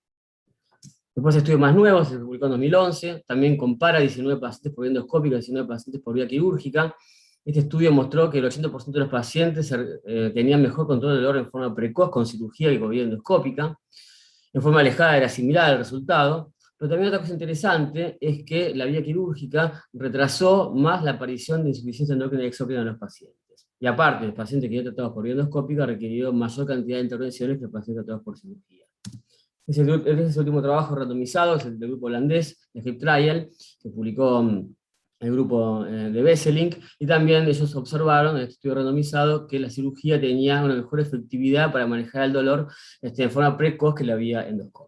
Speaker 4: Después estudios más nuevos, se publicó en 2011, también compara 19 pacientes por vía endoscópica y 19 pacientes por vía quirúrgica. Este estudio mostró que el 80% de los pacientes tenían mejor control del dolor en forma precoz con cirugía que con vía endoscópica. En forma alejada era similar el resultado. Pero también otra cosa interesante es que la vía quirúrgica retrasó más la aparición de insuficiencia endocrina y exócrina en los pacientes. Y aparte, el paciente que ya tratados por vía endoscópica requirió mayor cantidad de intervenciones que el paciente tratado por cirugía. Este es el último trabajo randomizado, es el del grupo holandés, el HIP Trial, que publicó el grupo de Besselink, y también ellos observaron en el estudio randomizado que la cirugía tenía una mejor efectividad para manejar el dolor en forma precoz que la vía endoscópica.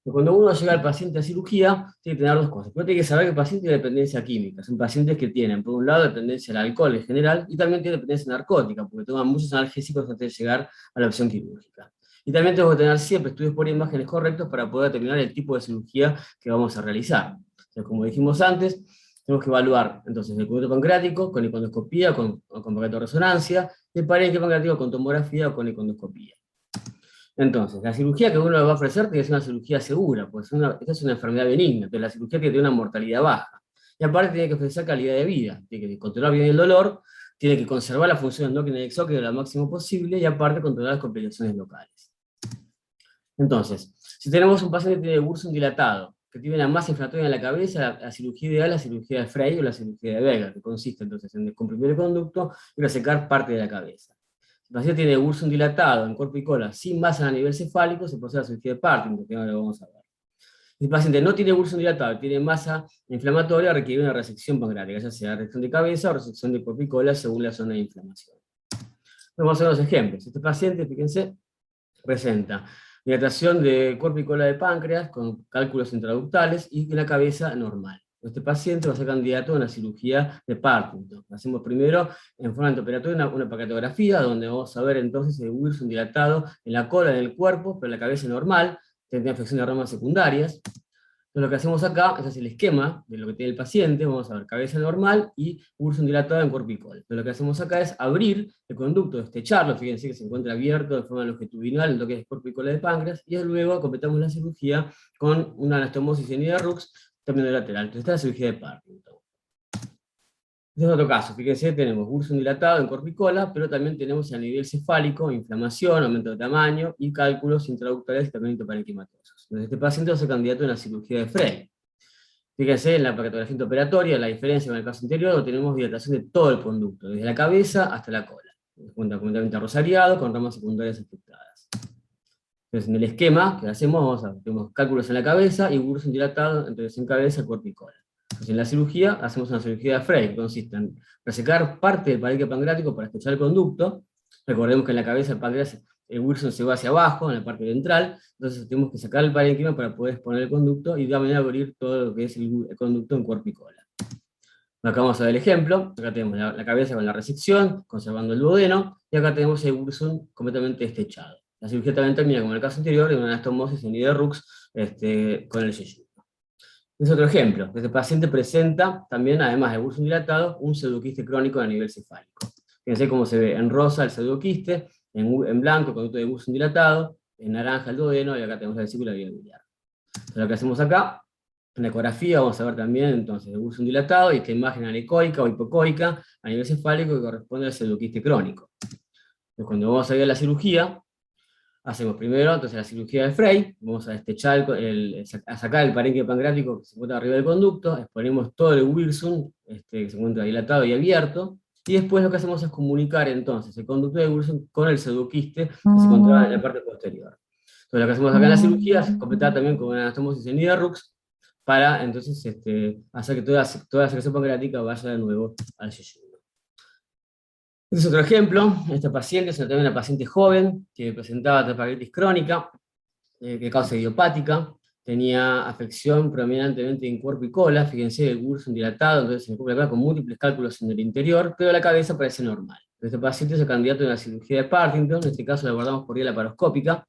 Speaker 4: Cuando uno llega al paciente a cirugía, tiene que tener dos cosas. Primero tiene que saber que el paciente tiene dependencia química. Son pacientes que tienen, por un lado, dependencia al alcohol en general, y también tiene dependencia narcótica, porque toman muchos analgésicos antes de llegar a la opción quirúrgica. Y también tenemos que tener siempre estudios por imágenes correctos para poder determinar el tipo de cirugía que vamos a realizar. O sea, como dijimos antes, tenemos que evaluar entonces el cubierto pancreático con econdoscopía o con magnetoresonancia, y el parénquima pancreático con tomografía o con econdoscopía. Entonces, la cirugía que uno le va a ofrecer tiene que ser una cirugía segura, pues esta es una enfermedad benigna, pero la cirugía tiene que tener una mortalidad baja. Y aparte tiene que ofrecer calidad de vida, tiene que controlar bien el dolor, tiene que conservar la función endocrina y exócrina lo máximo posible, y aparte controlar las complicaciones locales. Entonces, si tenemos un paciente que tiene bursum dilatado, que tiene una masa inflamatoria en la cabeza, la cirugía ideal es la cirugía de Frey o la cirugía de Vega, que consiste entonces en descomprimir el conducto y resecar parte de la cabeza. Si el paciente tiene bursum dilatado en cuerpo y cola sin masa a nivel cefálico, se procede a la cirugía de Partington, que ahora lo vamos a ver. Si el paciente no tiene bursum dilatado, tiene masa inflamatoria, requiere una resección pancreática, ya sea resección de cabeza o resección de cuerpo y cola según la zona de inflamación. Vamos a ver los ejemplos. Este paciente, fíjense, presenta dilatación de cuerpo y cola de páncreas con cálculos intraductales y la cabeza normal. Este paciente va a ser candidato a una cirugía de Partington. Hacemos primero en forma intraoperatoria una paquetografía donde vamos a ver entonces el Wilson dilatado en la cola, en el cuerpo, pero en la cabeza normal, tiene infección de ramas secundarias. Entonces lo que hacemos acá, ese es el esquema de lo que tiene el paciente, vamos a ver cabeza normal y Wilson dilatado en cuerpo y cola. Pero lo que hacemos acá es abrir el conducto, estrecharlo, fíjense que se encuentra abierto de forma longitudinal en lo que es cuerpo y cola de páncreas, y luego completamos la cirugía con una anastomosis en Ida-Rux, término lateral. Entonces esta es la cirugía de Partington. Este es otro caso, fíjense, tenemos Wilson dilatado en cuerpo y cola, pero también tenemos a nivel cefálico, inflamación, aumento de tamaño y cálculos intraductales y también parenquimatosos. Entonces este paciente va a ser candidato a una cirugía de Frey. Fíjense en la paquetografía intraoperatoria, la diferencia con el caso anterior, tenemos dilatación de todo el conducto, desde la cabeza hasta la cola. Cuenta completamente rosariado, con ramas secundarias afectadas. Entonces en el esquema que hacemos, tenemos cálculos en la cabeza y Wilson dilatado, entonces en cabeza, cuerpo y cola. Entonces en la cirugía hacemos una cirugía de Frey, que consiste en resecar parte del parénquima pancreático para estrechar el conducto. Recordemos que en la cabeza el pancreas, el Wilson se va hacia abajo, en la parte ventral, entonces tenemos que sacar el parénquima para poder exponer el conducto y de la manera abrir todo lo que es el conducto en cuerpo y cola. Acá vamos a ver el ejemplo. Acá tenemos la cabeza con la resección, conservando el duodeno, y acá tenemos el bursum completamente destechado. La cirugía también termina, como en el caso anterior, en una anastomosis en Ide-Rux con el yeyuno. Es otro ejemplo. Este paciente presenta también, además de bursum dilatado, un pseudoquiste crónico a nivel cefálico. Fíjense cómo se ve en rosa el pseudoquiste, en blanco el conducto de bursum dilatado, en naranja el duodeno, y acá tenemos la vesícula biliar. Entonces, lo que hacemos acá, en la ecografía vamos a ver también entonces el bursum dilatado y esta imagen anecoica o hipocoica a nivel cefálico que corresponde al pseudoquiste crónico. Entonces, cuando vamos a ir a la cirugía, hacemos primero entonces la cirugía de Frey, vamos a destechar a sacar el parénquima pancreático que se encuentra arriba del conducto, exponemos todo el bursum que se encuentra dilatado y abierto, y después lo que hacemos es comunicar entonces el conducto de bursum con el pseudoquiste que se encontraba en la parte posterior. Entonces lo que hacemos acá en la cirugía es completar también con una anastomosis en Ide-Rux para entonces hacer que toda la secreción pancreática vaya de nuevo al yeyuno. Este es otro ejemplo. Esta paciente es también una paciente joven que presentaba pancreatitis crónica, que causa idiopática, tenía afección predominantemente en cuerpo y cola, fíjense el bursum dilatado, entonces se encuentra acá con múltiples cálculos en el interior, pero la cabeza parece normal. Este paciente es el candidato a una cirugía de Partington, en este caso la abordamos por vía laparoscópica.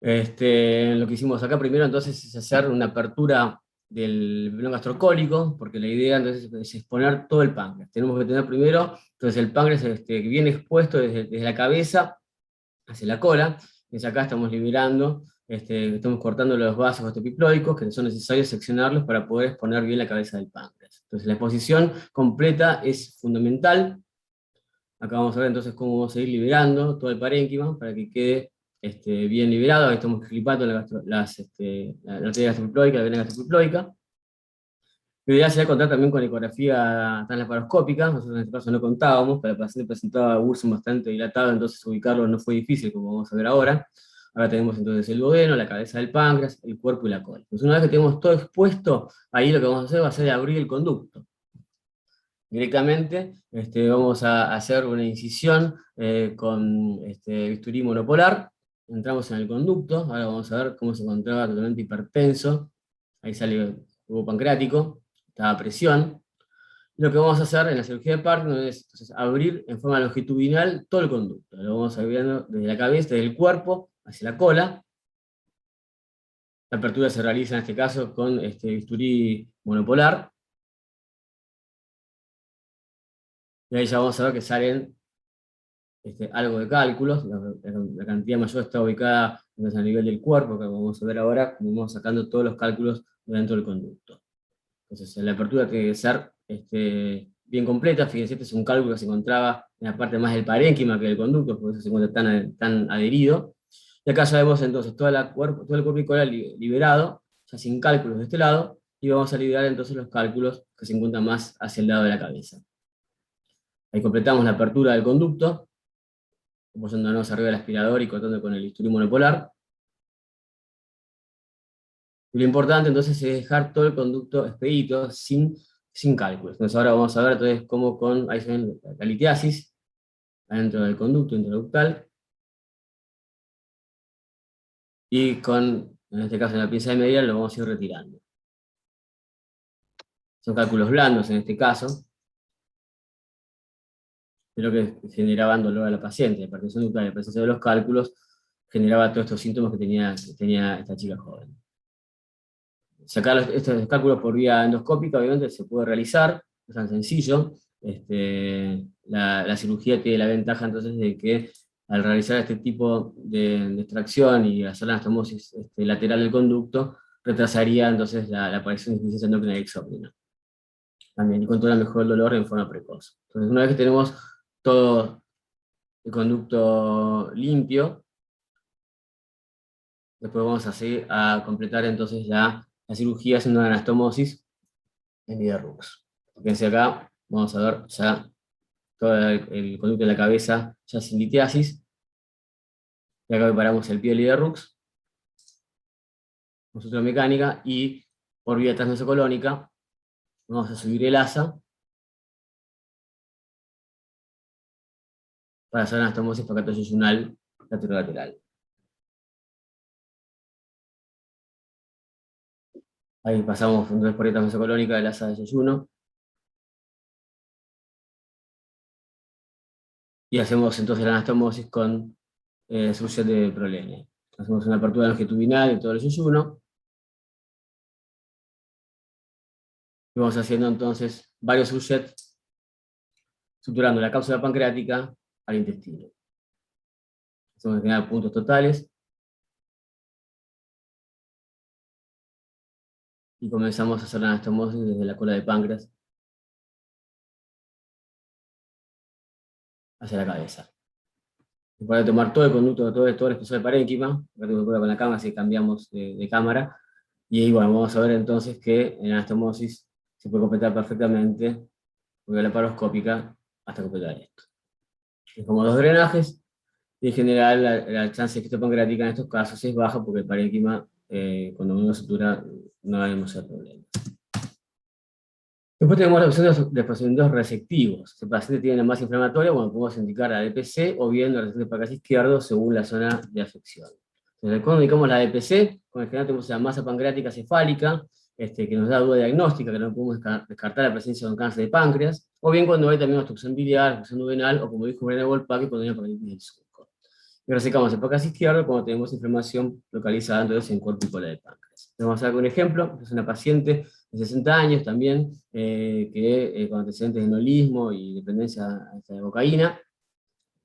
Speaker 4: Lo que hicimos acá primero entonces es hacer una apertura del velón gastrocólico, porque la idea entonces es exponer todo el páncreas. Tenemos que tener primero entonces el páncreas bien expuesto desde la cabeza hacia la cola. Desde acá estamos liberando, estamos cortando los vasos epiploicos que son necesarios seccionarlos para poder exponer bien la cabeza del páncreas. Entonces la exposición completa es fundamental. Acá vamos a ver entonces cómo vamos a ir liberando todo el parénquima para que quede bien liberado. Ahí estamos clipando la arteria gastropiploica, la vena gastropiploica. Lo ideal sería contar también con ecografía translaparoscópica. Nosotros en este caso no contábamos, pero el paciente presentaba bursum bastante dilatado, entonces ubicarlo no fue difícil, como vamos a ver ahora. Ahora tenemos entonces el duodeno, la cabeza del páncreas, el cuerpo y la cola. Entonces una vez que tenemos todo expuesto, ahí lo que vamos a hacer va a ser abrir el conducto. Directamente vamos a hacer una incisión con bisturí monopolar. Entramos en el conducto, ahora vamos a ver cómo se encontraba totalmente hipertenso. Ahí sale el tubo pancreático, está a presión. Lo que vamos a hacer en la cirugía de Parkinson es entonces, abrir en forma longitudinal todo el conducto. Lo vamos abriendo desde la cabeza, desde el cuerpo, hacia la cola. La apertura se realiza en este caso con bisturí monopolar. Y ahí ya vamos a ver que salen algo de cálculos. La cantidad mayor está ubicada entonces, a nivel del cuerpo, que vamos a ver ahora, como vamos sacando todos los cálculos dentro del conducto. Entonces la apertura tiene que ser bien completa. Fíjense, este es un cálculo que se encontraba en la parte más del parénquima que del conducto, por eso se encuentra tan adherido. Y acá ya vemos entonces todo el cuerpo y cola liberado, ya sin cálculos de este lado, y vamos a liberar entonces los cálculos que se encuentran más hacia el lado de la cabeza. Ahí completamos la apertura del conducto, apoyándonos arriba del aspirador y cortando con el bisturí monopolar. Y lo importante entonces es dejar todo el conducto expedito sin cálculos. Entonces ahora vamos a ver entonces cómo ahí se ven la litiasis, adentro del conducto intraductal, y en este caso en la pinza de medida lo vamos a ir retirando. Son cálculos blandos en este caso, pero que generaban dolor a la paciente. La hipertensión ductal y la presencia de los cálculos generaba todos estos síntomas que tenía esta chica joven. Sacar estos cálculos por vía endoscópica obviamente se puede realizar, es tan sencillo. La cirugía tiene la ventaja entonces de que al realizar este tipo de extracción y hacer la anastomosis lateral del conducto, retrasaría entonces la aparición de insuficiencia endocrina y exócrina. También, y controla mejor el dolor en forma precoz. Entonces, una vez que tenemos todo el conducto limpio, después vamos a seguir a completar entonces la cirugía haciendo una anastomosis en Ide-Rux. Fíjense acá, vamos a ver ya todo el conducto de la cabeza ya sin litiasis. Y acá preparamos el pie del Ide-Rux, con sutura mecánica, y por vía transmesocolónica vamos a subir el asa para hacer una anastomosis pacatoyeyunal lateral. Ahí pasamos entonces por esta mesocolónica de la asa de yeyuno. Y hacemos entonces la anastomosis con surget de prolene. Hacemos una apertura longitudinal de todo el yeyuno. Y vamos haciendo entonces varios surgets, suturando la cápsula pancreática al intestino. Hacemos en general puntos totales. Y comenzamos a hacer la anastomosis desde la cola de páncreas hacia la cabeza. Después de tomar todo el conducto, todo el espesor de parénquima, acá tengo con la cámara, así cambiamos de cámara, y ahí bueno, vamos a ver entonces que en la anastomosis se puede completar perfectamente, porque la laparoscópica, hasta completar esto. Es como 2 drenajes, y en general la chance de quiste pancreática en estos casos es baja, porque el parénquima, cuando uno sutura, no hay demasiado problema. Después tenemos la opción de procedimientos resectivos. Si el paciente tiene la masa inflamatoria, bueno, podemos indicar la DPC o bien la resección de pancreas izquierdo según la zona de afección. Entonces, cuando indicamos la DPC, con el general tenemos la masa pancreática cefálica, que nos da duda diagnóstica, que no podemos descartar la presencia de un cáncer de páncreas, o bien cuando hay también obstrucción biliar, obstrucción duodenal, o como dijo Mariana Volpaque, cuando hay una pancreatitis del surco. Y resecamos el pancreas izquierdo cuando tenemos inflamación localizada entonces en cuerpo y cola de páncreas. Vamos a dar un ejemplo. Es una paciente de 60 años también, con antecedentes de enolismo y dependencia de cocaína,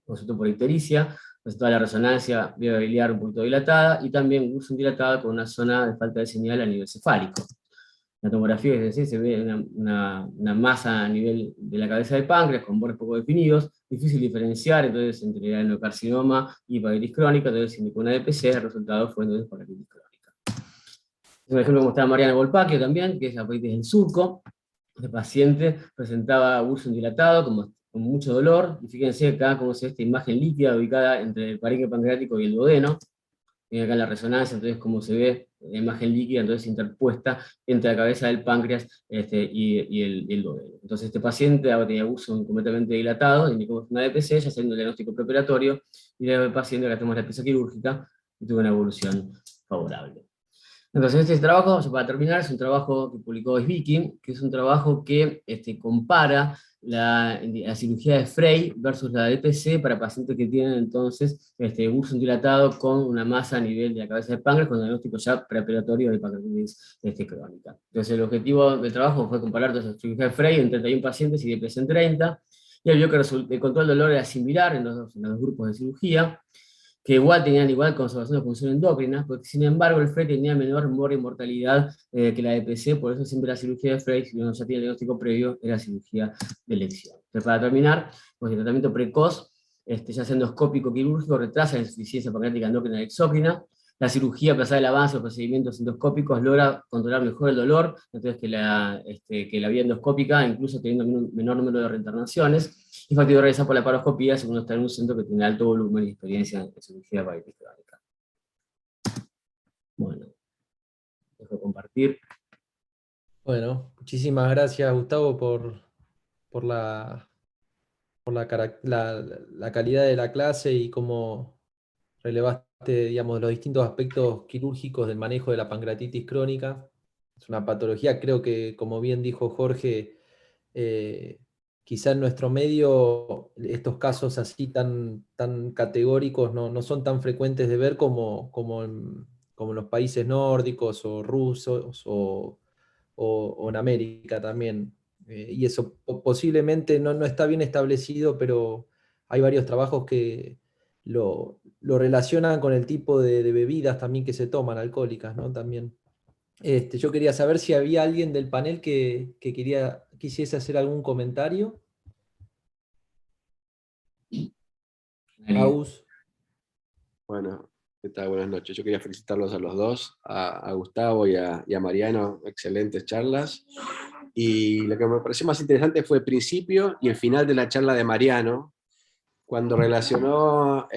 Speaker 4: consultó por ictericia, presentó la resonancia vía biliar un poquito dilatada, y también Wilson dilatada con una zona de falta de señal a nivel cefálico. La tomografía, es decir, se ve una masa a nivel de la cabeza del páncreas, con bordes poco definidos, difícil diferenciar entonces entre adenocarcinoma y hepatitis crónica, entonces se indicó una DPC, el resultado fue entonces hepatitis crónica. Es un ejemplo como está Mariana Volpaque también, que es la hepatitis del surco. Este paciente presentaba Wilson dilatado, con mucho dolor, y fíjense acá cómo se ve esta imagen líquida ubicada entre el parénquima pancreático y el duodeno. Miren acá la resonancia, entonces cómo se ve la imagen líquida entonces interpuesta entre la cabeza del páncreas y el duodeno. Entonces este paciente ahora tenía Wilson completamente dilatado, indicamos una DPC, ya haciendo el diagnóstico preoperatorio, y el paciente le hacemos la pieza quirúrgica y tuvo una evolución favorable. Entonces este trabajo, para terminar, es un trabajo que publicó Viking, que es un trabajo que compara la cirugía de Frey versus la DPC para pacientes que tienen entonces Wilson dilatado con una masa a nivel de la cabeza del páncreas con diagnóstico ya preoperatorio de pancreatitis crónica. Entonces el objetivo del trabajo fue comparar la cirugía de Frey en 31 pacientes y DPC en 30, y vio que el control del dolor era similar en los dos grupos de cirugía, que igual tenían conservación de función endocrina, porque sin embargo el Frey tenía menor mortalidad que la DPC, por eso siempre la cirugía de Frey, si uno ya tiene el diagnóstico previo, era cirugía de elección. Entonces, para terminar, pues el tratamiento precoz, ya sea endoscópico quirúrgico, retrasa la insuficiencia pancreática endocrina y exócrina. La cirugía, a pesar del avance de los procedimientos endoscópicos, logra controlar mejor el dolor, entonces que la vía endoscópica, incluso teniendo un menor número de reinternaciones, y factible realizar por la laparoscopía según está en un centro que tiene alto volumen y experiencia en cirugía de hepatitis crónica. Bueno, dejo de compartir.
Speaker 1: Bueno, muchísimas gracias, Gustavo, por la calidad de la clase y cómo relevaste, digamos, los distintos aspectos quirúrgicos del manejo de la pancreatitis crónica. Es una patología, creo que, como bien dijo Jorge, quizá en nuestro medio estos casos así tan categóricos no son tan frecuentes de ver como en los países nórdicos o rusos o en América también. Y eso posiblemente no está bien establecido, pero hay varios trabajos que lo relacionan con el tipo de bebidas también que se toman, alcohólicas, ¿no? También. Yo quería saber si había alguien del panel que quisiese hacer algún comentario. Aus.
Speaker 5: Bueno, ¿qué tal? Buenas noches. Yo quería felicitarlos a los dos, a Gustavo y a Mariano, excelentes charlas. Y lo que me pareció más interesante fue el principio y el final de la charla de Mariano, cuando relacionó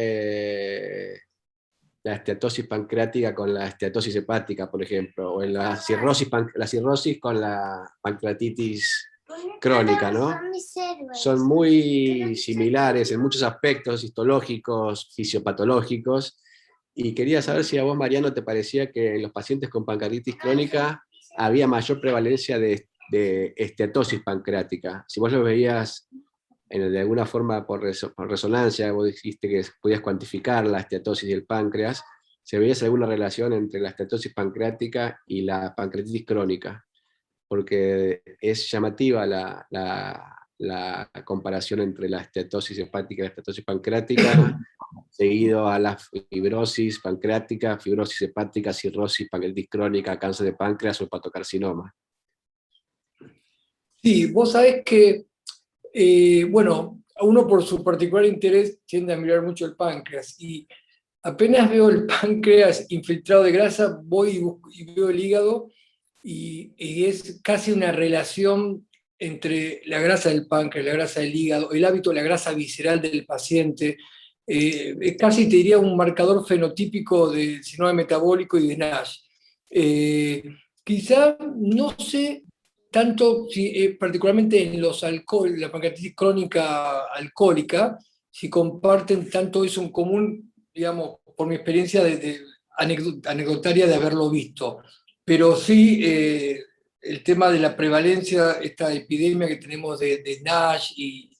Speaker 5: la esteatosis pancreática con la esteatosis hepática, por ejemplo, o en la cirrosis con la pancreatitis crónica, ¿no? Son muy similares en muchos aspectos histológicos, fisiopatológicos, y quería saber si a vos, Mariano, te parecía que los pacientes con pancreatitis crónica había mayor prevalencia de esteatosis pancreática. Si vos lo veías de alguna forma por resonancia, vos dijiste que podías cuantificar la esteatosis del páncreas, ¿se veía alguna relación entre la esteatosis pancreática y la pancreatitis crónica? Porque es llamativa la comparación entre la esteatosis hepática y la esteatosis pancreática, seguido a la fibrosis pancreática, fibrosis hepática, cirrosis, pancreatitis crónica, cáncer de páncreas o hepatocarcinoma.
Speaker 2: Sí, vos sabés que, bueno, a uno por su particular interés tiende a mirar mucho el páncreas, y apenas veo el páncreas infiltrado de grasa, voy y veo el hígado, y es casi una relación entre la grasa del páncreas, la grasa del hígado, el hábito de la grasa visceral del paciente. Es casi, te diría, un marcador fenotípico de síndrome metabólico y de NASH. Quizá, no sé tanto, si, particularmente en los la pancreatitis crónica alcohólica, si comparten tanto eso en común, digamos, por mi experiencia anecdotaria de haberlo visto. Pero sí, el tema de la prevalencia, esta epidemia que tenemos de NASH y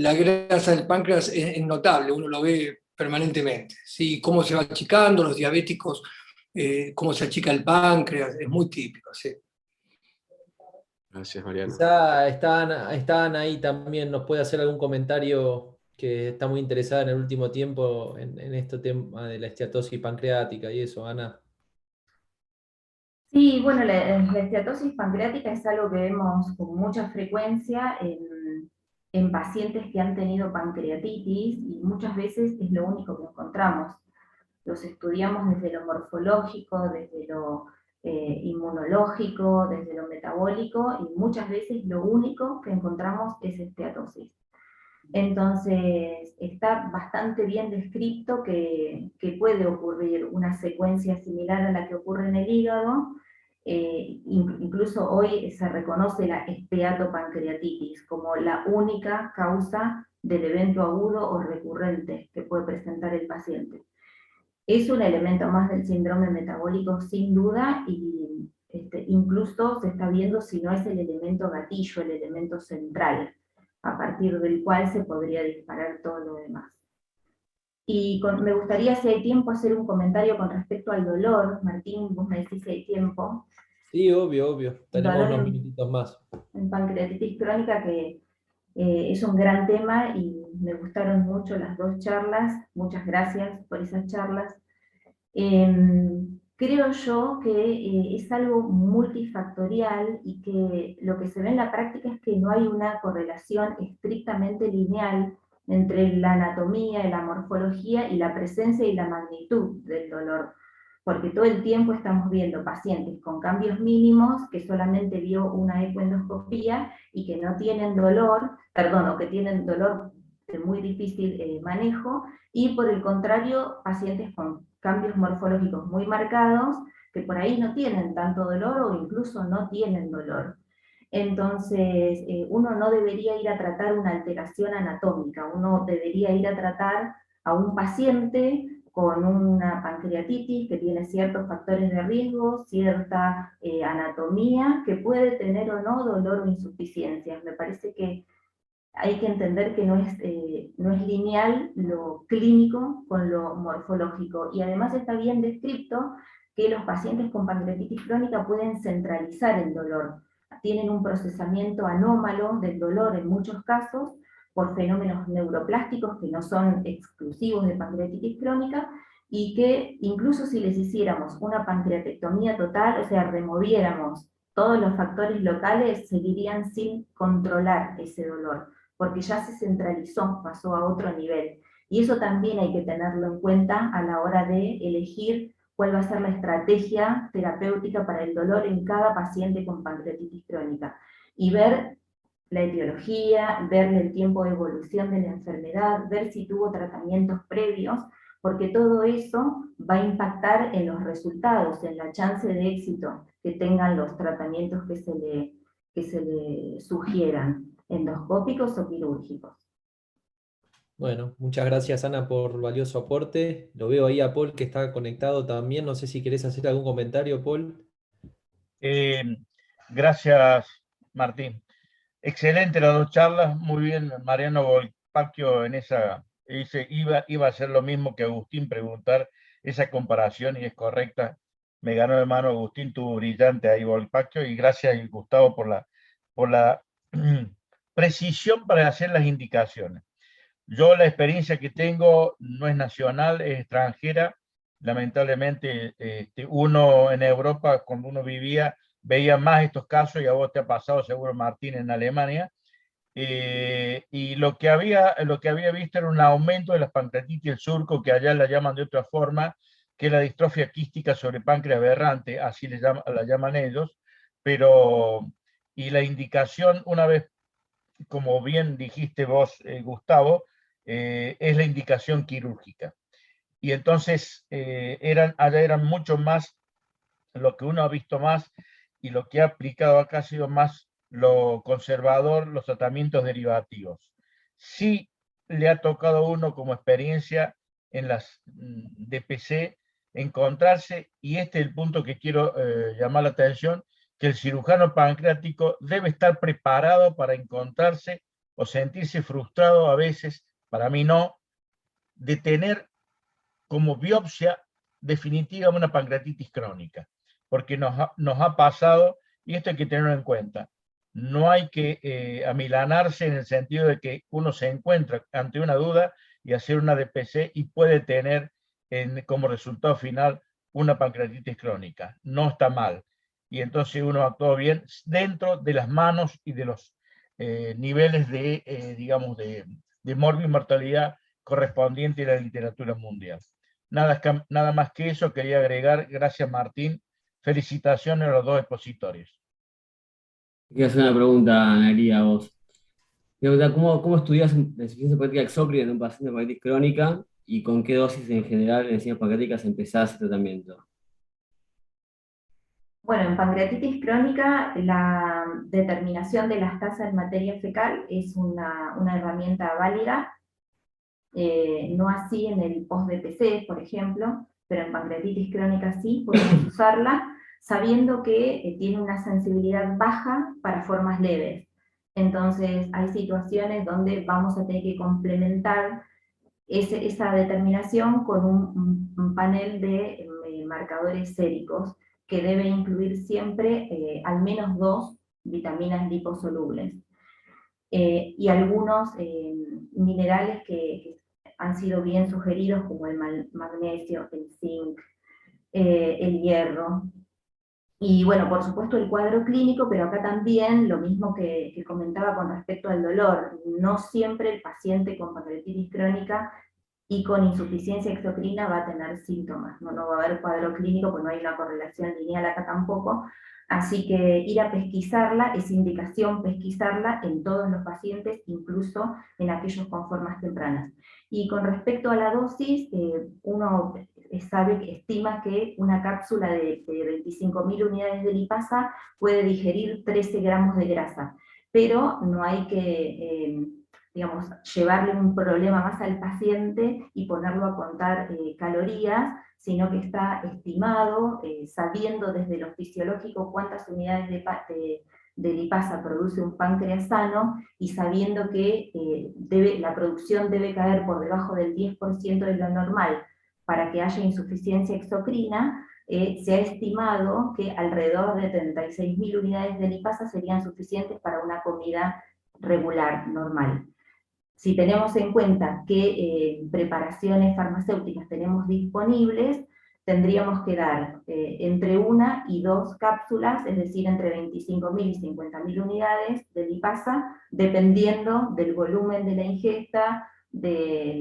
Speaker 2: la grasa del páncreas es notable, uno lo ve permanentemente. ¿Sí? Cómo se va achicando, los diabéticos, cómo se achica el páncreas, es muy típico. ¿Sí?
Speaker 5: Gracias, Mariano.
Speaker 1: Quizá está ahí también, nos puede hacer algún comentario, que está muy interesada en el último tiempo en este tema de la esteatosis pancreática y eso, Ana.
Speaker 6: Sí, bueno, la esteatosis pancreática es algo que vemos con mucha frecuencia en pacientes que han tenido pancreatitis, y muchas veces es lo único que encontramos. Los estudiamos desde lo morfológico, desde lo inmunológico, desde lo metabólico, y muchas veces lo único que encontramos es esteatosis. Entonces, está bastante bien descrito que puede ocurrir una secuencia similar a la que ocurre en el hígado. Incluso hoy se reconoce la esteatopancreatitis como la única causa del evento agudo o recurrente que puede presentar el paciente. Es un elemento más del síndrome metabólico sin duda, y incluso se está viendo si no es el elemento gatillo, el elemento central, a partir del cual se podría disparar todo lo demás. Y me gustaría, si hay tiempo, hacer un comentario con respecto al dolor. Martín, vos me decís si hay tiempo.
Speaker 1: Sí, obvio. Tenemos
Speaker 6: Dolor
Speaker 1: unos minutitos más.
Speaker 6: en pancreatitis crónica, que es un gran tema, y me gustaron mucho las dos charlas. Muchas gracias por esas charlas. Creo yo que es algo multifactorial, y que lo que se ve en la práctica es que no hay una correlación estrictamente lineal entre la anatomía, la morfología y la presencia y la magnitud del dolor, porque todo el tiempo estamos viendo pacientes con cambios mínimos que solamente vio una ecoendoscopía y que no tienen dolor, perdón, o que tienen dolor de muy difícil manejo, y por el contrario, pacientes con cambios morfológicos muy marcados, que por ahí no tienen tanto dolor o incluso no tienen dolor. Entonces, uno no debería ir a tratar una alteración anatómica, uno debería ir a tratar a un paciente con una pancreatitis que tiene ciertos factores de riesgo, cierta anatomía, que puede tener o no dolor o insuficiencias. Me parece que hay que entender que no es lineal lo clínico con lo morfológico, y además está bien descrito que los pacientes con pancreatitis crónica pueden centralizar el dolor, tienen un procesamiento anómalo del dolor en muchos casos, por fenómenos neuroplásticos que no son exclusivos de pancreatitis crónica, y que incluso si les hiciéramos una pancreatectomía total, o sea, removiéramos todos los factores locales, seguirían sin controlar ese dolor, porque ya se centralizó, pasó a otro nivel. Y eso también hay que tenerlo en cuenta a la hora de elegir cuál va a ser la estrategia terapéutica para el dolor en cada paciente con pancreatitis crónica. Y ver la etiología, ver el tiempo de evolución de la enfermedad, ver si tuvo tratamientos previos, porque todo eso va a impactar en los resultados, en la chance de éxito que tengan los tratamientos que se le sugieran, endoscópicos o quirúrgicos.
Speaker 1: Bueno, muchas gracias, Ana, por valioso aporte. Lo veo ahí a Paul, que está conectado también. No sé si querés hacer algún comentario, Paul.
Speaker 7: Gracias, Martín. Excelente las dos charlas, muy bien, Mariano Volpacchio en esa, iba a hacer lo mismo que Agustín, preguntar esa comparación y es correcta. Me ganó de mano Agustín, tuvo brillante ahí Volpacchio, y gracias Gustavo por la precisión para hacer las indicaciones. Yo la experiencia que tengo no es nacional, es extranjera. Lamentablemente, uno en Europa, cuando uno vivía, veía más estos casos, y a vos te ha pasado seguro, Martín, en Alemania. Y lo que había visto era un aumento de las pancreatitis del surco, que allá la llaman de otra forma, que es la distrofia quística sobre páncreas aberrante, así la llaman ellos. Y la indicación, una vez, como bien dijiste vos, Gustavo, es la indicación quirúrgica. Y entonces allá eran mucho más, lo que uno ha visto más, y lo que ha aplicado acá ha sido más lo conservador, los tratamientos derivativos. Sí le ha tocado a uno como experiencia en las DPC encontrarse, y este es el punto que quiero llamar la atención, que el cirujano pancreático debe estar preparado para encontrarse o sentirse frustrado a veces, para mí no, de tener como biopsia definitiva una pancreatitis crónica, porque nos ha pasado, y esto hay que tenerlo en cuenta. No hay que amilanarse en el sentido de que uno se encuentra ante una duda y hacer una DPC y puede tener como resultado final una pancreatitis crónica. No está mal. Y entonces uno actuó bien dentro de las manos y de los niveles de, digamos, de morbi-mortalidad correspondiente a la literatura mundial. Nada más que eso quería agregar. Gracias, Martín. Felicitaciones a los dos expositores.
Speaker 4: Quiero hacer una pregunta, Analia, a vos. ¿Cómo estudias la insuficiencia hepática exócrina en un paciente de pancreatitis crónica, y con qué dosis en general en enzimas pancreáticas empezás el tratamiento?
Speaker 6: Bueno, en pancreatitis crónica la determinación de las tasas en materia fecal es una herramienta válida, no así en el post-DPC, por ejemplo, pero en pancreatitis crónica sí podemos usarla, sabiendo que tiene una sensibilidad baja para formas leves. Entonces hay situaciones donde vamos a tener que complementar esa determinación con un panel de marcadores séricos, que debe incluir siempre al menos 2 vitaminas liposolubles. Y algunos minerales que han sido bien sugeridos, como el magnesio, el zinc, el hierro. Y bueno, por supuesto el cuadro clínico, pero acá también lo mismo que comentaba con respecto al dolor. No siempre el paciente con pancreatitis crónica y con insuficiencia exocrina va a tener síntomas, no va a haber cuadro clínico, porque no hay una correlación lineal acá tampoco. Así que ir a pesquisarla, es indicación pesquisarla en todos los pacientes, incluso en aquellos con formas tempranas. Y con respecto a la dosis, uno estima que una cápsula de 25.000 unidades de lipasa puede digerir 13 gramos de grasa, pero no hay que digamos, llevarle un problema más al paciente y ponerlo a contar calorías, sino que está estimado, sabiendo desde lo fisiológico cuántas unidades de lipasa produce un páncreas sano, y sabiendo que la producción debe caer por debajo del 10% de lo normal para que haya insuficiencia exocrina. Se ha estimado que alrededor de 36.000 unidades de lipasa serían suficientes para una comida regular, normal. Si tenemos en cuenta que preparaciones farmacéuticas tenemos disponibles, tendríamos que dar entre 1 y 2 cápsulas, es decir, entre 25.000 y 50.000 unidades de lipasa, dependiendo del volumen de la ingesta, de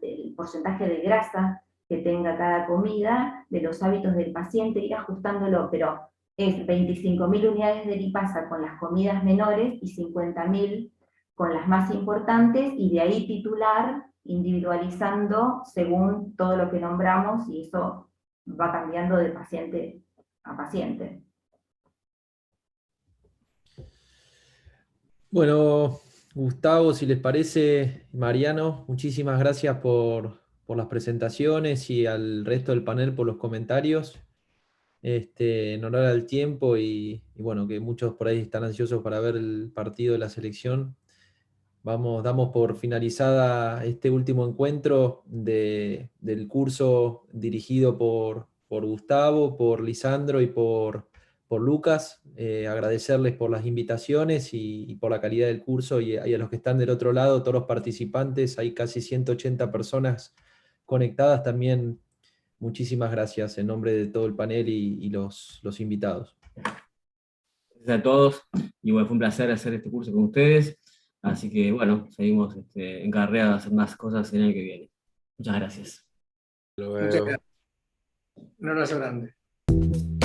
Speaker 6: el porcentaje de grasa que tenga cada comida, de los hábitos del paciente, ir ajustándolo, pero es 25.000 unidades de lipasa con las comidas menores y 50.000 con las más importantes, y de ahí titular, individualizando según todo lo que nombramos, y eso va cambiando de paciente a paciente.
Speaker 1: Bueno, Gustavo, si les parece, Mariano, muchísimas gracias por las presentaciones, y al resto del panel por los comentarios. en honor al tiempo y bueno, que muchos por ahí están ansiosos para ver el partido de la selección. Damos por finalizada este último encuentro del curso dirigido por Gustavo, por Lisandro y por Lucas. Agradecerles por las invitaciones y por la calidad del curso y a los que están del otro lado, todos los participantes, hay casi 180 personas conectadas también. Muchísimas gracias en nombre de todo el panel y los invitados.
Speaker 4: Gracias a todos, y bueno, fue un placer hacer este curso con ustedes, así que bueno, seguimos en carrera de hacer más cosas el año que viene. Muchas gracias.
Speaker 5: Hasta
Speaker 2: Muchas
Speaker 5: luego.
Speaker 2: gracias. Un abrazo grande.